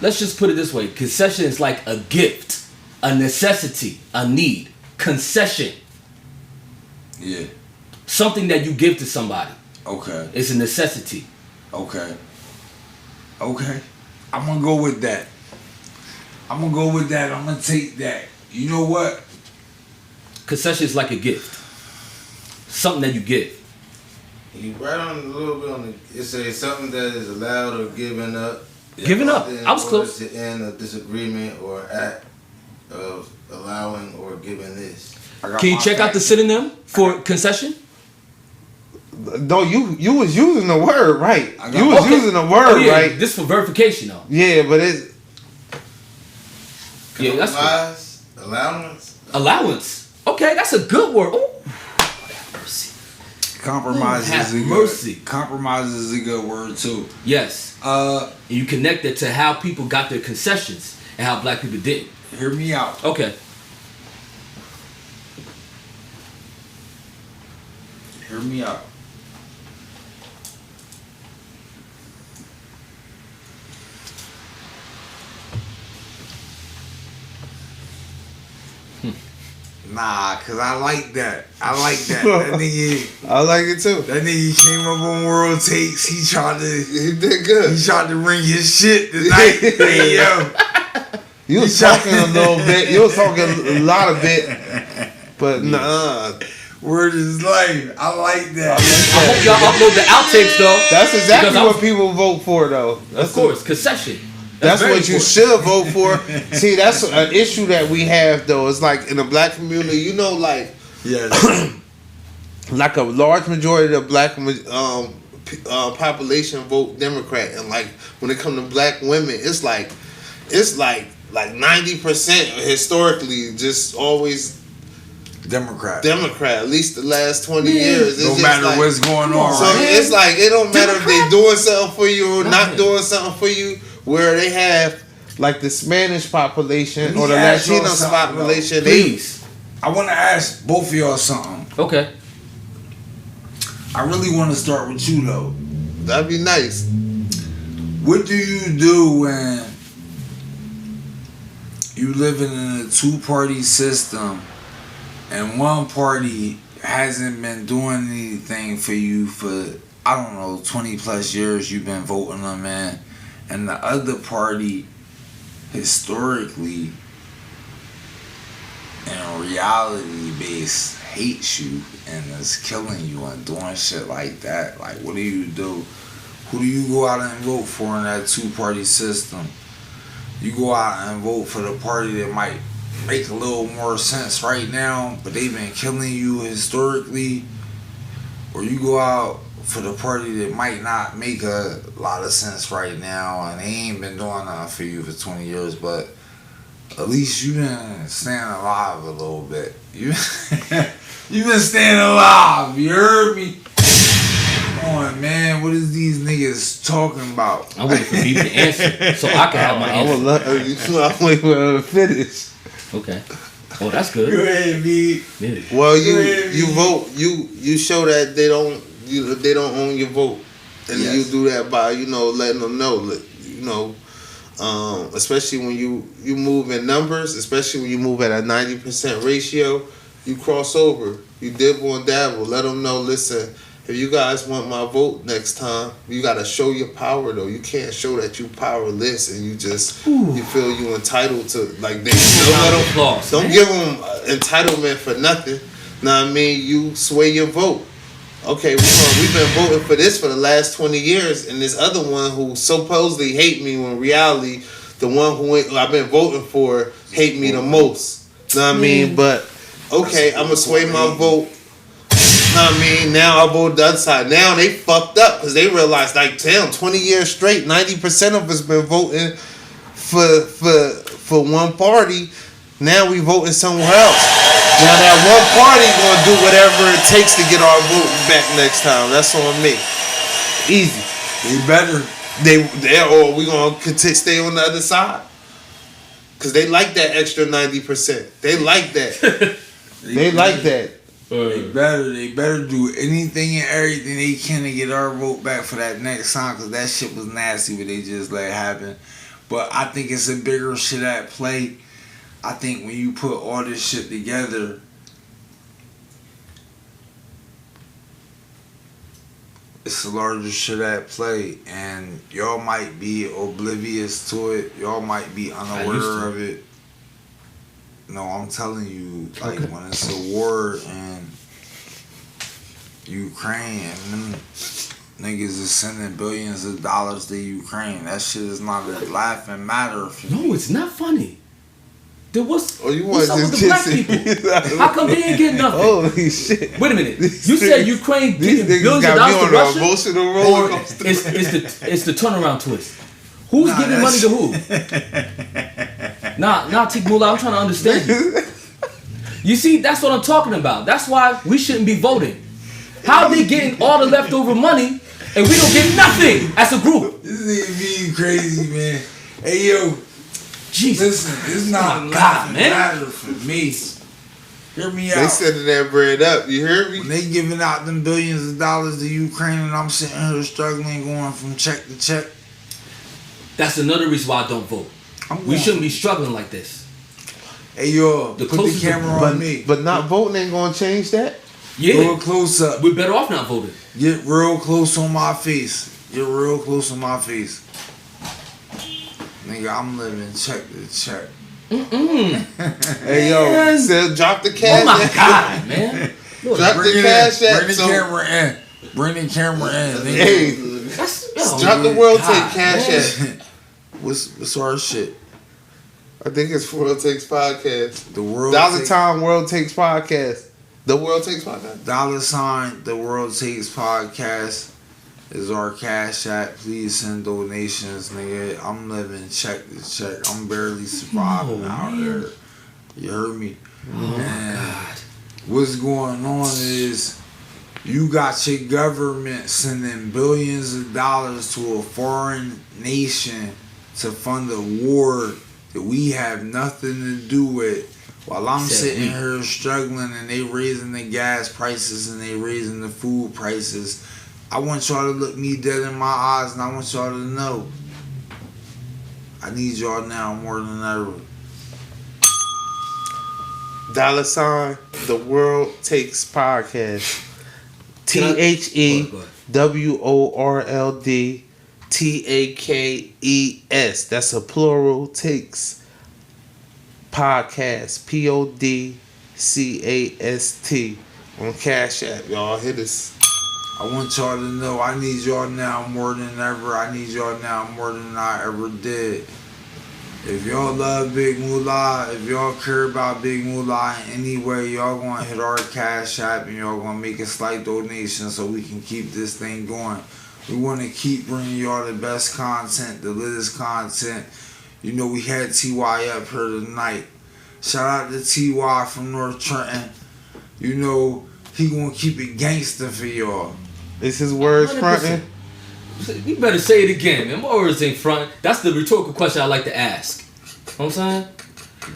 Let's just put it this way. Concession is like a gift, a necessity, a need. Concession.
Yeah.
Something that you give to somebody.
Okay.
It's a necessity.
Okay. Okay. I'm gonna go with that. I'm gonna take that. You know what?
Concession is like a gift. Something that you give.
You right on a little bit on the. It says something that is allowed or given up.
Giving up.
In
I was
order
close.
to end a disagreement or act of allowing or giving this.
Can you check out the synonym for concession?
No, you was using the word right.
I got-
You was
Okay.
using the word
Oh, yeah.
right.
This for verification though.
Yeah, but it's
Yeah, that's
Compromise, allowance.
allowance. Okay, that's a good word. Ooh. Have mercy.
Compromise
Have
is a
mercy.
good. Compromise is a good word too.
Yes. And you connect it to how people got their concessions and how black people didn't.
Hear me out.
Okay.
Hear me out. Nah, cause I like that. I like that. That nigga,
I like it too.
that nigga came up on World Takes. He tried to,
He did good.
he tried to ring his shit tonight. Hey yo,
You was talking a little bit. You was talking a lot of bit, but nah.
word is life. I like that.
I hope y'all upload the outtakes though.
That's exactly
Because I
what
was-
people vote for, though.
Of course, concession.
That's
very
what you
important.
should vote for. See, that's an issue that we have, though. It's like in the black community, you know, like
Yes.
like a large majority of the black population vote Democrat, and like when it comes to black women, it's like 90% historically just always
Democrat.
Democrat. At least the last 20 years. It's
No
just
matter
like,
what's going on,
so
right?
it's like it don't matter if they doing something for you or not
Nothing.
doing something for you. Where they have like the Spanish population
Let me
or the
ask y'all
Latino
something,
population,
Please.
I want to ask both of y'all something.
Okay.
I really want to start with you though.
that'd be nice.
What do you do when you living in a two-party system and one party hasn't been doing anything for you for, I don't know, 20 plus years you've been voting them in, and the other party historically and reality based hates you and is killing you and doing shit like that? Like, what do you do? Who do you go out and vote for in that two-party system? You go out and vote for the party that might make a little more sense right now, but they've been killing you historically, or you go out for the party that might not make a lot of sense right now and they ain't been doing nothing for you for 20 years, but at least you've been staying alive a little bit. You've been staying alive, you heard me? Come on, man, what is these niggas talking about?
I'm waiting for you to answer so I can have my
I would
answer.
love. I'm waiting for her to finish.
Okay. Oh, that's
Go
good.
ahead, B.
Yeah.
Well,
Yeah.
you vote. You show that they don't own your vote, and
Yes.
you do that by letting them know. You know,
Especially when you move in numbers, especially when you move at a 90% ratio, you cross over. You dibble and dabble. Let them know, listen, if you guys want my vote next time, you got to show your power, though. You can't show that you powerless and you just, you feel you entitled to, like, they don't give them entitlement for nothing. Know what I mean? You sway your vote. Okay, we've been voting for this for the last 20 years, and this other one who supposedly hate me when reality, the one who I've been voting for hate me the most. Know what I mean? But, okay, I'm going to sway my vote. Know what I mean? Now I vote the other side. Now they fucked up because they realized, like, damn, 20 years straight, 90% of us been voting for one party. Now we voting somewhere else. Now that one party gonna do whatever it takes to get our vote back next time. That's on me. Easy.
They better.
Or we gonna stay on the other side. Cause they like that extra 90%. They like that. They like that.
They better do anything and everything they can to get our vote back for that next time, because that shit was nasty what they just let happen. But I think it's a bigger shit at play. I think when you put all this shit together, it's a larger shit at play, and y'all might be oblivious to it. Y'all might be unaware of it. No, I'm telling you, like, when it's a war in Ukraine and them niggas is sending billions of dollars to Ukraine, that shit is not a laughing matter for
No, it's not funny. There was.
Oh, you
what's up with the black people? How come they ain't get nothing?
Holy shit!
Wait a minute. You said Ukraine
These
giving
niggas
billions of
got me
dollars
on
to
an
Russia?
emotional roller
Or
coaster.
it's the turnaround twist. Who's giving money to who? Nah, Tik Mullah, I'm trying to understand you. You see, that's what I'm talking about. That's why we shouldn't be voting. How they getting all the leftover money and we don't get nothing as a group?
This nigga being crazy, man. Hey, yo.
Jesus.
Listen, it's not a
God, man.
matter for me. Hear me out.
They sending that bread up. You hear me?
When they giving out them billions of dollars to Ukraine and I'm sitting here struggling, going from check to check.
That's another reason why I don't vote. We shouldn't be struggling like this.
Hey, yo,
The
put the
closest
camera on me.
But not voting ain't gonna change that.
Yeah.
Go close up.
We're better off not voting.
Get real close on my face. Get real close on my face. Nigga, I'm living check to check.
Hey yo, so drop the cash.
Oh my God, man.
Drop the cash app.
Bring the camera in. Bring the camera in. Nigga.
Hey,
That's,
drop the world
God,
take cash
man.
app.
What's our shit?
I think it's World Takes Podcast.
The world
Dollar Time World Takes Podcast. The World Takes Podcast.
$ The World Takes Podcast is our cash app. Please send donations, nigga. I'm living check to check. I'm barely surviving out here. You heard me? And what's going on is you got your government sending billions of dollars to a foreign nation to fund a war that we have nothing to do with. While I'm sitting here struggling and they raising the gas prices and they raising the food prices, I want y'all to look me dead in my eyes and I want y'all to know I need y'all now more than ever.
$ The World Takes Podcast. TheWorld Takes. That's a plural takes. Podcast. PODCAST. On Cash App. Y'all hit us.
I want y'all to know I need y'all now more than ever. I need y'all now more than I ever did. If y'all love Big Moolah, if y'all care about Big Moolah in any way, y'all gonna hit our Cash App and y'all gonna make a slight donation so we can keep this thing going. We want to keep bringing y'all the best content, the latest content. You know, we had T.Y. up here tonight. Shout out to T.Y. from North Trenton. You know, he gonna keep it gangster for y'all.
Is his words
100%.
fronting?
You better say it again, man. My words ain't front. That's the rhetorical question I like to ask. You know what I'm saying?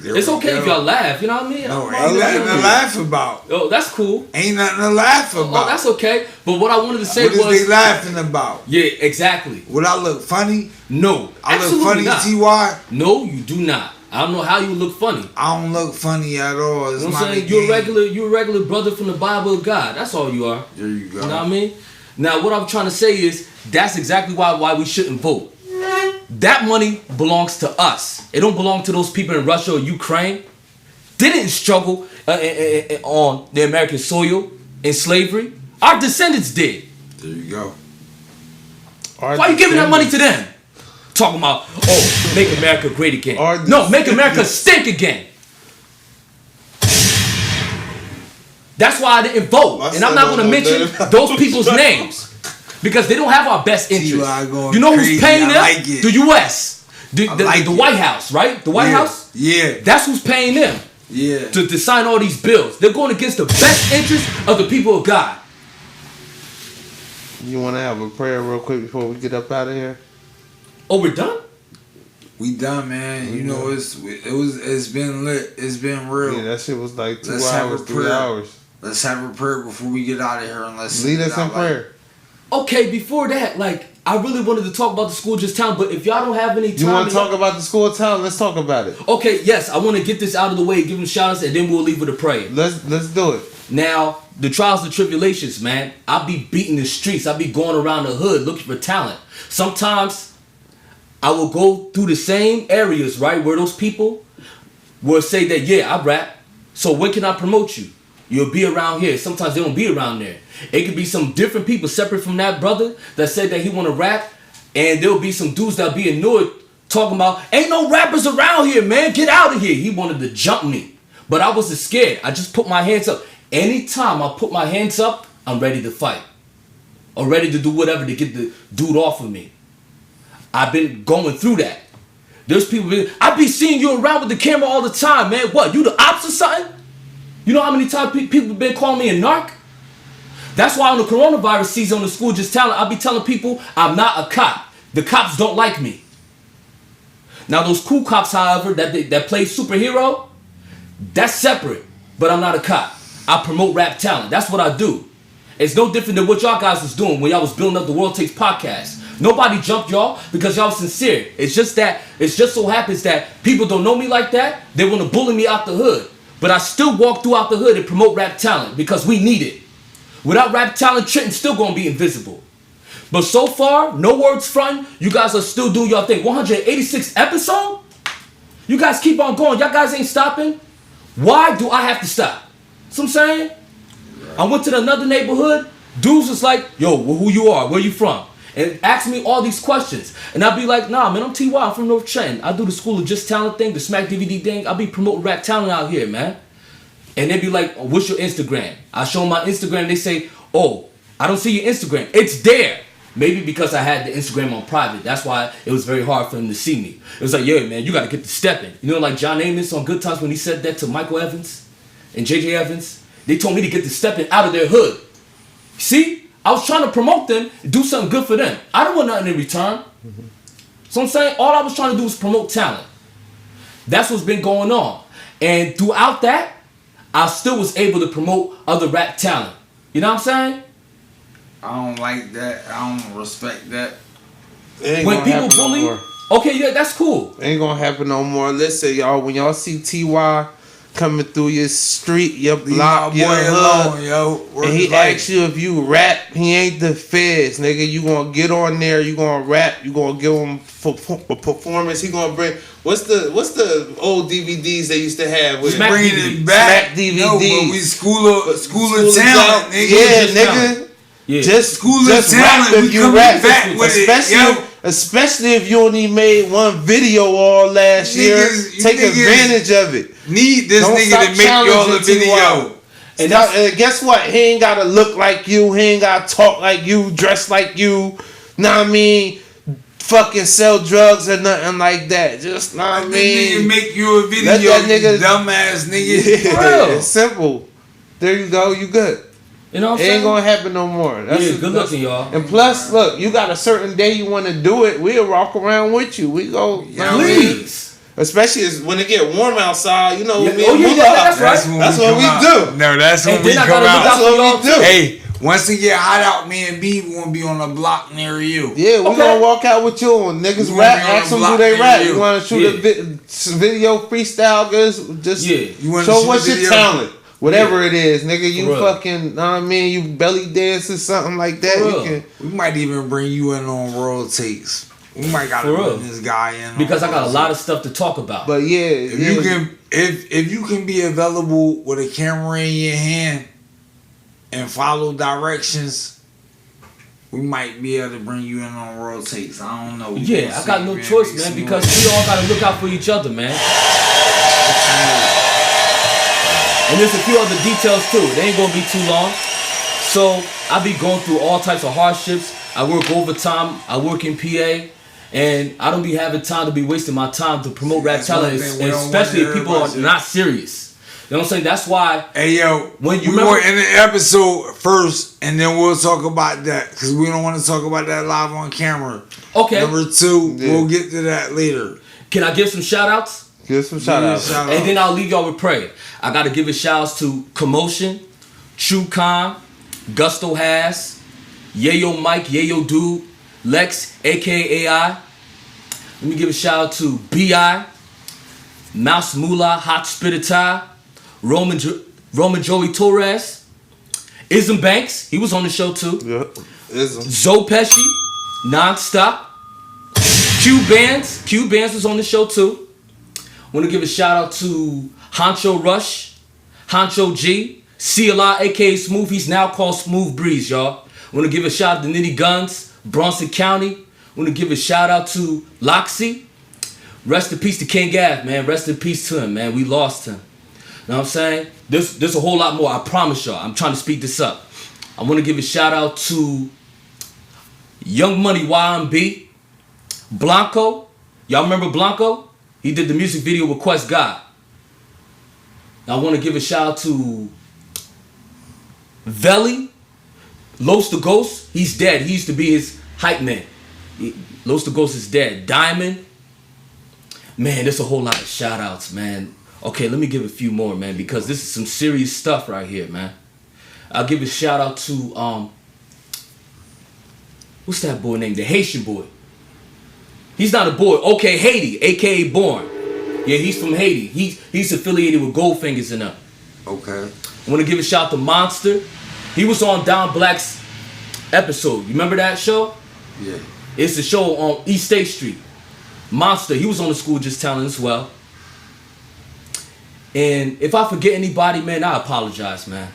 It's okay if y'all laugh. You know what I mean?
No,
I'm
ain't nothing to
like,
laugh about.
oh, that's cool.
Ain't nothing to laugh
Oh,
about.
that's okay. But what I wanted to say
What is
was,
they laughing about?
yeah, exactly.
Would I look funny?
No,
I look
absolutely
funny,
not.
Ty.
No, you do not. I don't know how you look funny.
I don't look funny at all. It's
You know what I'm
my
saying?
game.
You're a regular brother from the Bible of God. That's all you are.
There you go.
You know what I mean? Now, what I'm trying to say is that's exactly why we shouldn't vote. That money belongs to us. It don't belong to those people in Russia or Ukraine. They didn't struggle on the American soil in slavery. Our descendants did.
There you go.
Our
Why are you giving that money
descendants-
to them? Talking about, oh, make America great again.
Our
No, make America
descendants-
stink again. That's why I didn't vote.
My
And I'm
son
not
don't
going to
know
mention
that.
those people's names. Because they don't have our best interest.
T.Y. going
You know who's
crazy.
paying
I
them?
like it.
The U.S. The
like it.
White House, right? The White
Yeah.
House?
Yeah.
That's who's paying them
Yeah.
to sign all these bills. They're going against the best interest of the people of God.
You want to have a prayer real quick before we get up out of here?
Oh, we're done?
We done, man. You know, it's been lit. It's been real.
Yeah, that shit was like 2
Let's have
hours,
a
3
prayer.
hours.
Let's have a prayer before we get out of here and let's
Lead
send
us
it
in
out like-
prayer.
Okay, before that, like, I really wanted to talk about the school just town, but if y'all don't have any time...
You want to talk about the school of town? Let's talk about it.
Okay, yes, I want to get this out of the way, give them shout outs, and then we'll leave with a prayer.
Let's do it.
Now, the trials and tribulations, man. I be beating the streets. I be going around the hood looking for talent. Sometimes I will go through the same areas, right, where those people will say that, yeah, I rap. So when can I promote you? You'll be around here. Sometimes they don't be around there. It could be some different people separate from that brother that said that he want to rap. And there'll be some dudes that'll be annoyed talking about, ain't no rappers around here, man. Get out of here. He wanted to jump me. But I wasn't scared. I just put my hands up. Anytime I put my hands up, I'm ready to fight. Or ready to do whatever to get the dude off of me. I've been going through that. There's people, I be seeing you around with the camera all the time, man. What, you the ops or something? You know how many times people have been calling me a narc? That's why on the coronavirus season on the school just talent, I be telling people I'm not a cop. The cops don't like me. Now those cool cops, however, that play superhero, that's separate. But I'm not a cop. I promote rap talent. That's what I do. It's no different than what y'all guys was doing when y'all was building up the World Takes podcast. Nobody jumped y'all because y'all was sincere. It's just so happens that people don't know me like that. They want to bully me out the hood. But I still walk throughout the hood and promote rap talent because we need it. Without rap talent, Trenton's still going to be invisible. But so far, no words front. You guys are still doing your thing. 186 episode? You guys keep on going. Y'all guys ain't stopping. Why do I have to stop? See what I'm saying? I went to another neighborhood. Dudes was like, yo, well, who you are? Where you from? And ask me all these questions. And I'd be like, nah, man, I'm T.Y. I'm from North Trenton. I do the School of Just Talent thing, the Smack DVD thing. I be promoting rap talent out here, man. And they'd be like, oh, what's your Instagram? I show them my Instagram. They say, oh, I don't see your Instagram. It's there. Maybe because I had the Instagram on private. That's why it was very hard for them to see me. It was like, yeah, man, you got to get the stepping. You know, like John Amos on Good Times when he said that to Michael Evans and J.J. Evans. They told me to get the stepping out of their hood. See? I was trying to promote them, do something good for them. I don't want nothing in return. So I'm saying all I was trying to do was promote talent. That's what's been going on. And throughout that, I still was able to promote other rap talent. You know what I'm saying?
I don't like that. I don't respect that.
It ain't
When
gonna
people
happen no
bully,
more.
okay, yeah, that's cool.
Ain't gonna happen no more. Listen, y'all, when y'all see T.Y. coming through your street, your
Leave my
block,
boy
your hood,
alone, yo. Work
and he
his life.
asks you if you rap, he ain't the feds, nigga. You gonna get on there, you gonna rap, you gonna give him a performance. He gonna bring what's the old DVDs they used to have with
Smack
Bringing
DVD.
it back.
Smack DVDs.
No, but we school of talent, nigga.
Yeah,
Just
nigga.
Yeah.
Just
School of
just
talent,
rap
we
if you
coming
rap,
back with it, yo.
especially if you only made one video all last year.
Niggas- you
Take
niggas
advantage of it.
Need this
Don't
nigga
stop
to make y'all a
challenging
video.
T.Y. And guess what? He ain't gotta look like you. He ain't gotta talk like you. Dress like you. Know what I mean? Fucking sell drugs or nothing like that. Just know what I
Let this nigga
mean?
make you a video,
Let that nigga-
you dumbass nigga.
Yeah,
Real.
it's simple. There you go. You good.
You know what
It
I'm
ain't
saying?
gonna happen no more.
Yeah, good looking, y'all.
And plus, look, you got a certain day you want to do it. We'll walk around with you. We go. know what I mean?
Please.
Especially when it get warm outside, you know.
Yeah.
Me
Oh,
and
yeah,
Moolah,
yeah, that's right.
when
That's
we
what
come
we
out.
do.
No, that's when
And
we
then I
come
gotta look
out.
out for
That's
y'all
what we do.
too.
Hey, once it get hot out, me and B gonna be on a block near you.
Yeah, we
Okay.
gonna walk out with you on niggas
We
rap.
gonna be on
Ask
the
them do
block
they
near
rap.
you.
You wanna shoot a video freestyle, guys? Just
Yeah.
You wanna
show
shoot
what's
a
your
video?
talent. Whatever it is, nigga, you
For real.
fucking, know what I mean, you belly dance or something like that.
For
You
real.
can,
We might even bring you in on World Takes. We might gotta
For real.
bring this guy in
Because
on
I got a
World
lot of stuff to talk about.
but yeah,
If
yeah.
you can, if you can be available with a camera in your hand and follow directions, we might be able to bring you in on World Takes. I don't know.
Yeah, I got no choice, man, because we all gotta look out for each other, man. And there's a few other details too. It ain't gonna be too long. So I be going through all types of hardships. I work overtime. I work in PA, and I don't be having time to be wasting my time to promote rap
That's one
talent,
thing we don't
especially
want
if people are
everybody to-
not serious. You know what I'm saying? That's why.
Hey yo,
When you
we
remember-
want in the episode first, and then we'll talk about that because we don't want to talk about that live on camera.
Okay,
Number two,
Yeah.
we'll get to that later.
can I give some shout outs?
Give some shout outs.
And then I'll leave y'all with prayer. I gotta give a shout outs to Commotion, True Con, Gusto Has, Yayo Mike, Yayo Dude, Lex, aka AI. Let me give a shout out to B.I., Mouse Moolah, Hot Spiritai, Roman Joey Torres, Ism Banks, he was on the show too.
Yeah. Ism.
Zoe Pesci, Nonstop, Q Bands was on the show too. Want to give a shout out to Honcho Rush, Honcho G, CLI aka Smooth, he's now called Smooth Breeze, y'all. Want to give a shout out to Nitty Guns, Bronson County. Want to give a shout out to Loxy. Rest in peace to King Gav, man. Rest in peace to him, man. We lost him. Know what I'm saying? There's a whole lot more. I promise y'all. I'm trying to speed this up. I want to give a shout out to Young Money YMB, Blanco. Y'all remember Blanco? He did the music video with Quest God. I want to give a shout out to Veli, Los the Ghost. He's dead. He used to be his hype man. Los the Ghost is dead. Diamond. Man, there's a whole lot of shout outs, man. Okay, let me give a few more, man, because this is some serious stuff right here, man. I'll give a shout out to what's that boy named? The Haitian boy. He's not a boy. Okay, Haiti, aka Born. Yeah, he's from Haiti. He's affiliated with Goldfingers and them.
Okay.
I want to give a shout out to Monster. He was on Don Black's episode. You remember that show?
Yeah.
It's a show on East State Street. Monster, he was on the School Just Talent as well. And if I forget anybody, man, I apologize, man.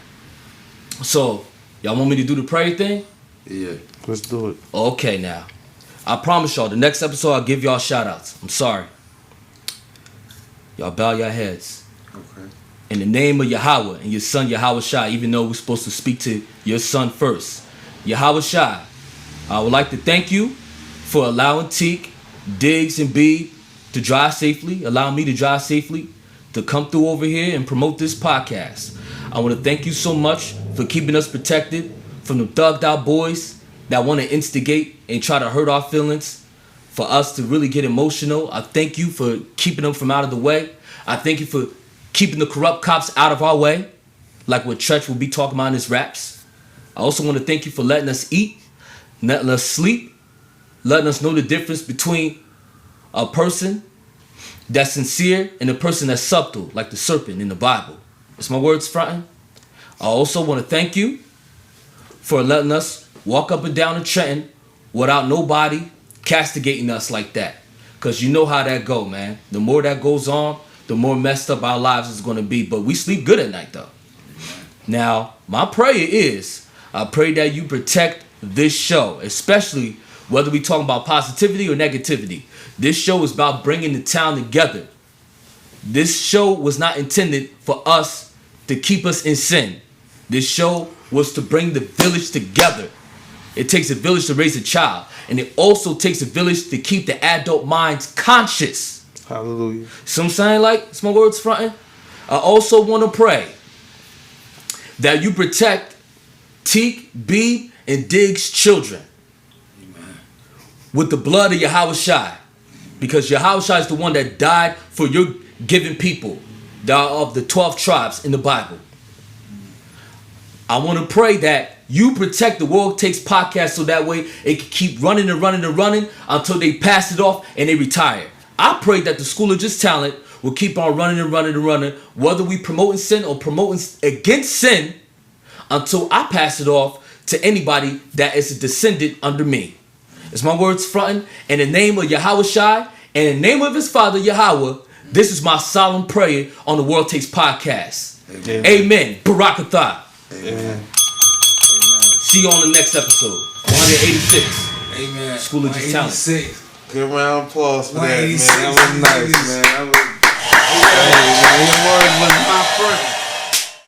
So, y'all want me to do the prayer thing?
Yeah.
Let's do it.
Okay, now. I promise y'all, the next episode I'll give y'all shout outs. I'm sorry. Y'all bow your heads.
Okay.
In the name of Yahweh and your son Yahweh Shai, even though we're supposed to speak to your son first. Yahweh Shai, I would like to thank you for allowing Teak, Diggs, and Beeb to drive safely, allow me to drive safely, to come through over here and promote this podcast. I want to thank you so much for keeping us protected from the thugged out boys that want to instigate and try to hurt our feelings, for us to really get emotional. I thank you for keeping them from out of the way. I thank you for keeping the corrupt cops out of our way, like what Tretch will be talking about in his raps. I also want to thank you for letting us eat, letting us sleep, letting us know the difference between a person that's sincere and a person that's subtle, like the serpent in the Bible. Is my words fronting? I also want to thank you for letting us walk up and down the Trenton without nobody castigating us like that. Because you know how that go, man. The more that goes on, the more messed up our lives is going to be. But we sleep good at night, though. Now, my prayer is, I pray that you protect this show, especially whether we talking about positivity or negativity. This show is about bringing the town together. This show was not intended for us to keep us in sin. This show was to bring the village together. It takes a village to raise a child. And it also takes a village to keep the adult minds conscious.
Hallelujah.
So I'm saying, like, it's my words fronting. I also want to pray that you protect Teak, Beeb, and Diggs' children with the blood of Yahweh Shai. because Yahushua is the one that died for your given people, that are of the 12 tribes in the Bible. I want to pray that you protect the World Takes podcast so that way it can keep running and running and running until they pass it off and they retire. I pray that the School of Just Talent will keep on running and running and running, whether we promoting sin or promoting against sin, until I pass it off to anybody that is a descendant under me. It's my words fronting in the name of Yahushua and in the name of his father Yahweh. This is my solemn prayer on the World Takes podcast. Amen. Barakatah.
Amen.
See you on the next episode. 186.
Amen.
School of Just Talent.
186.
Good round of applause for that, man.
186.
That was nice, man. That was, hey, man, your words was my friend.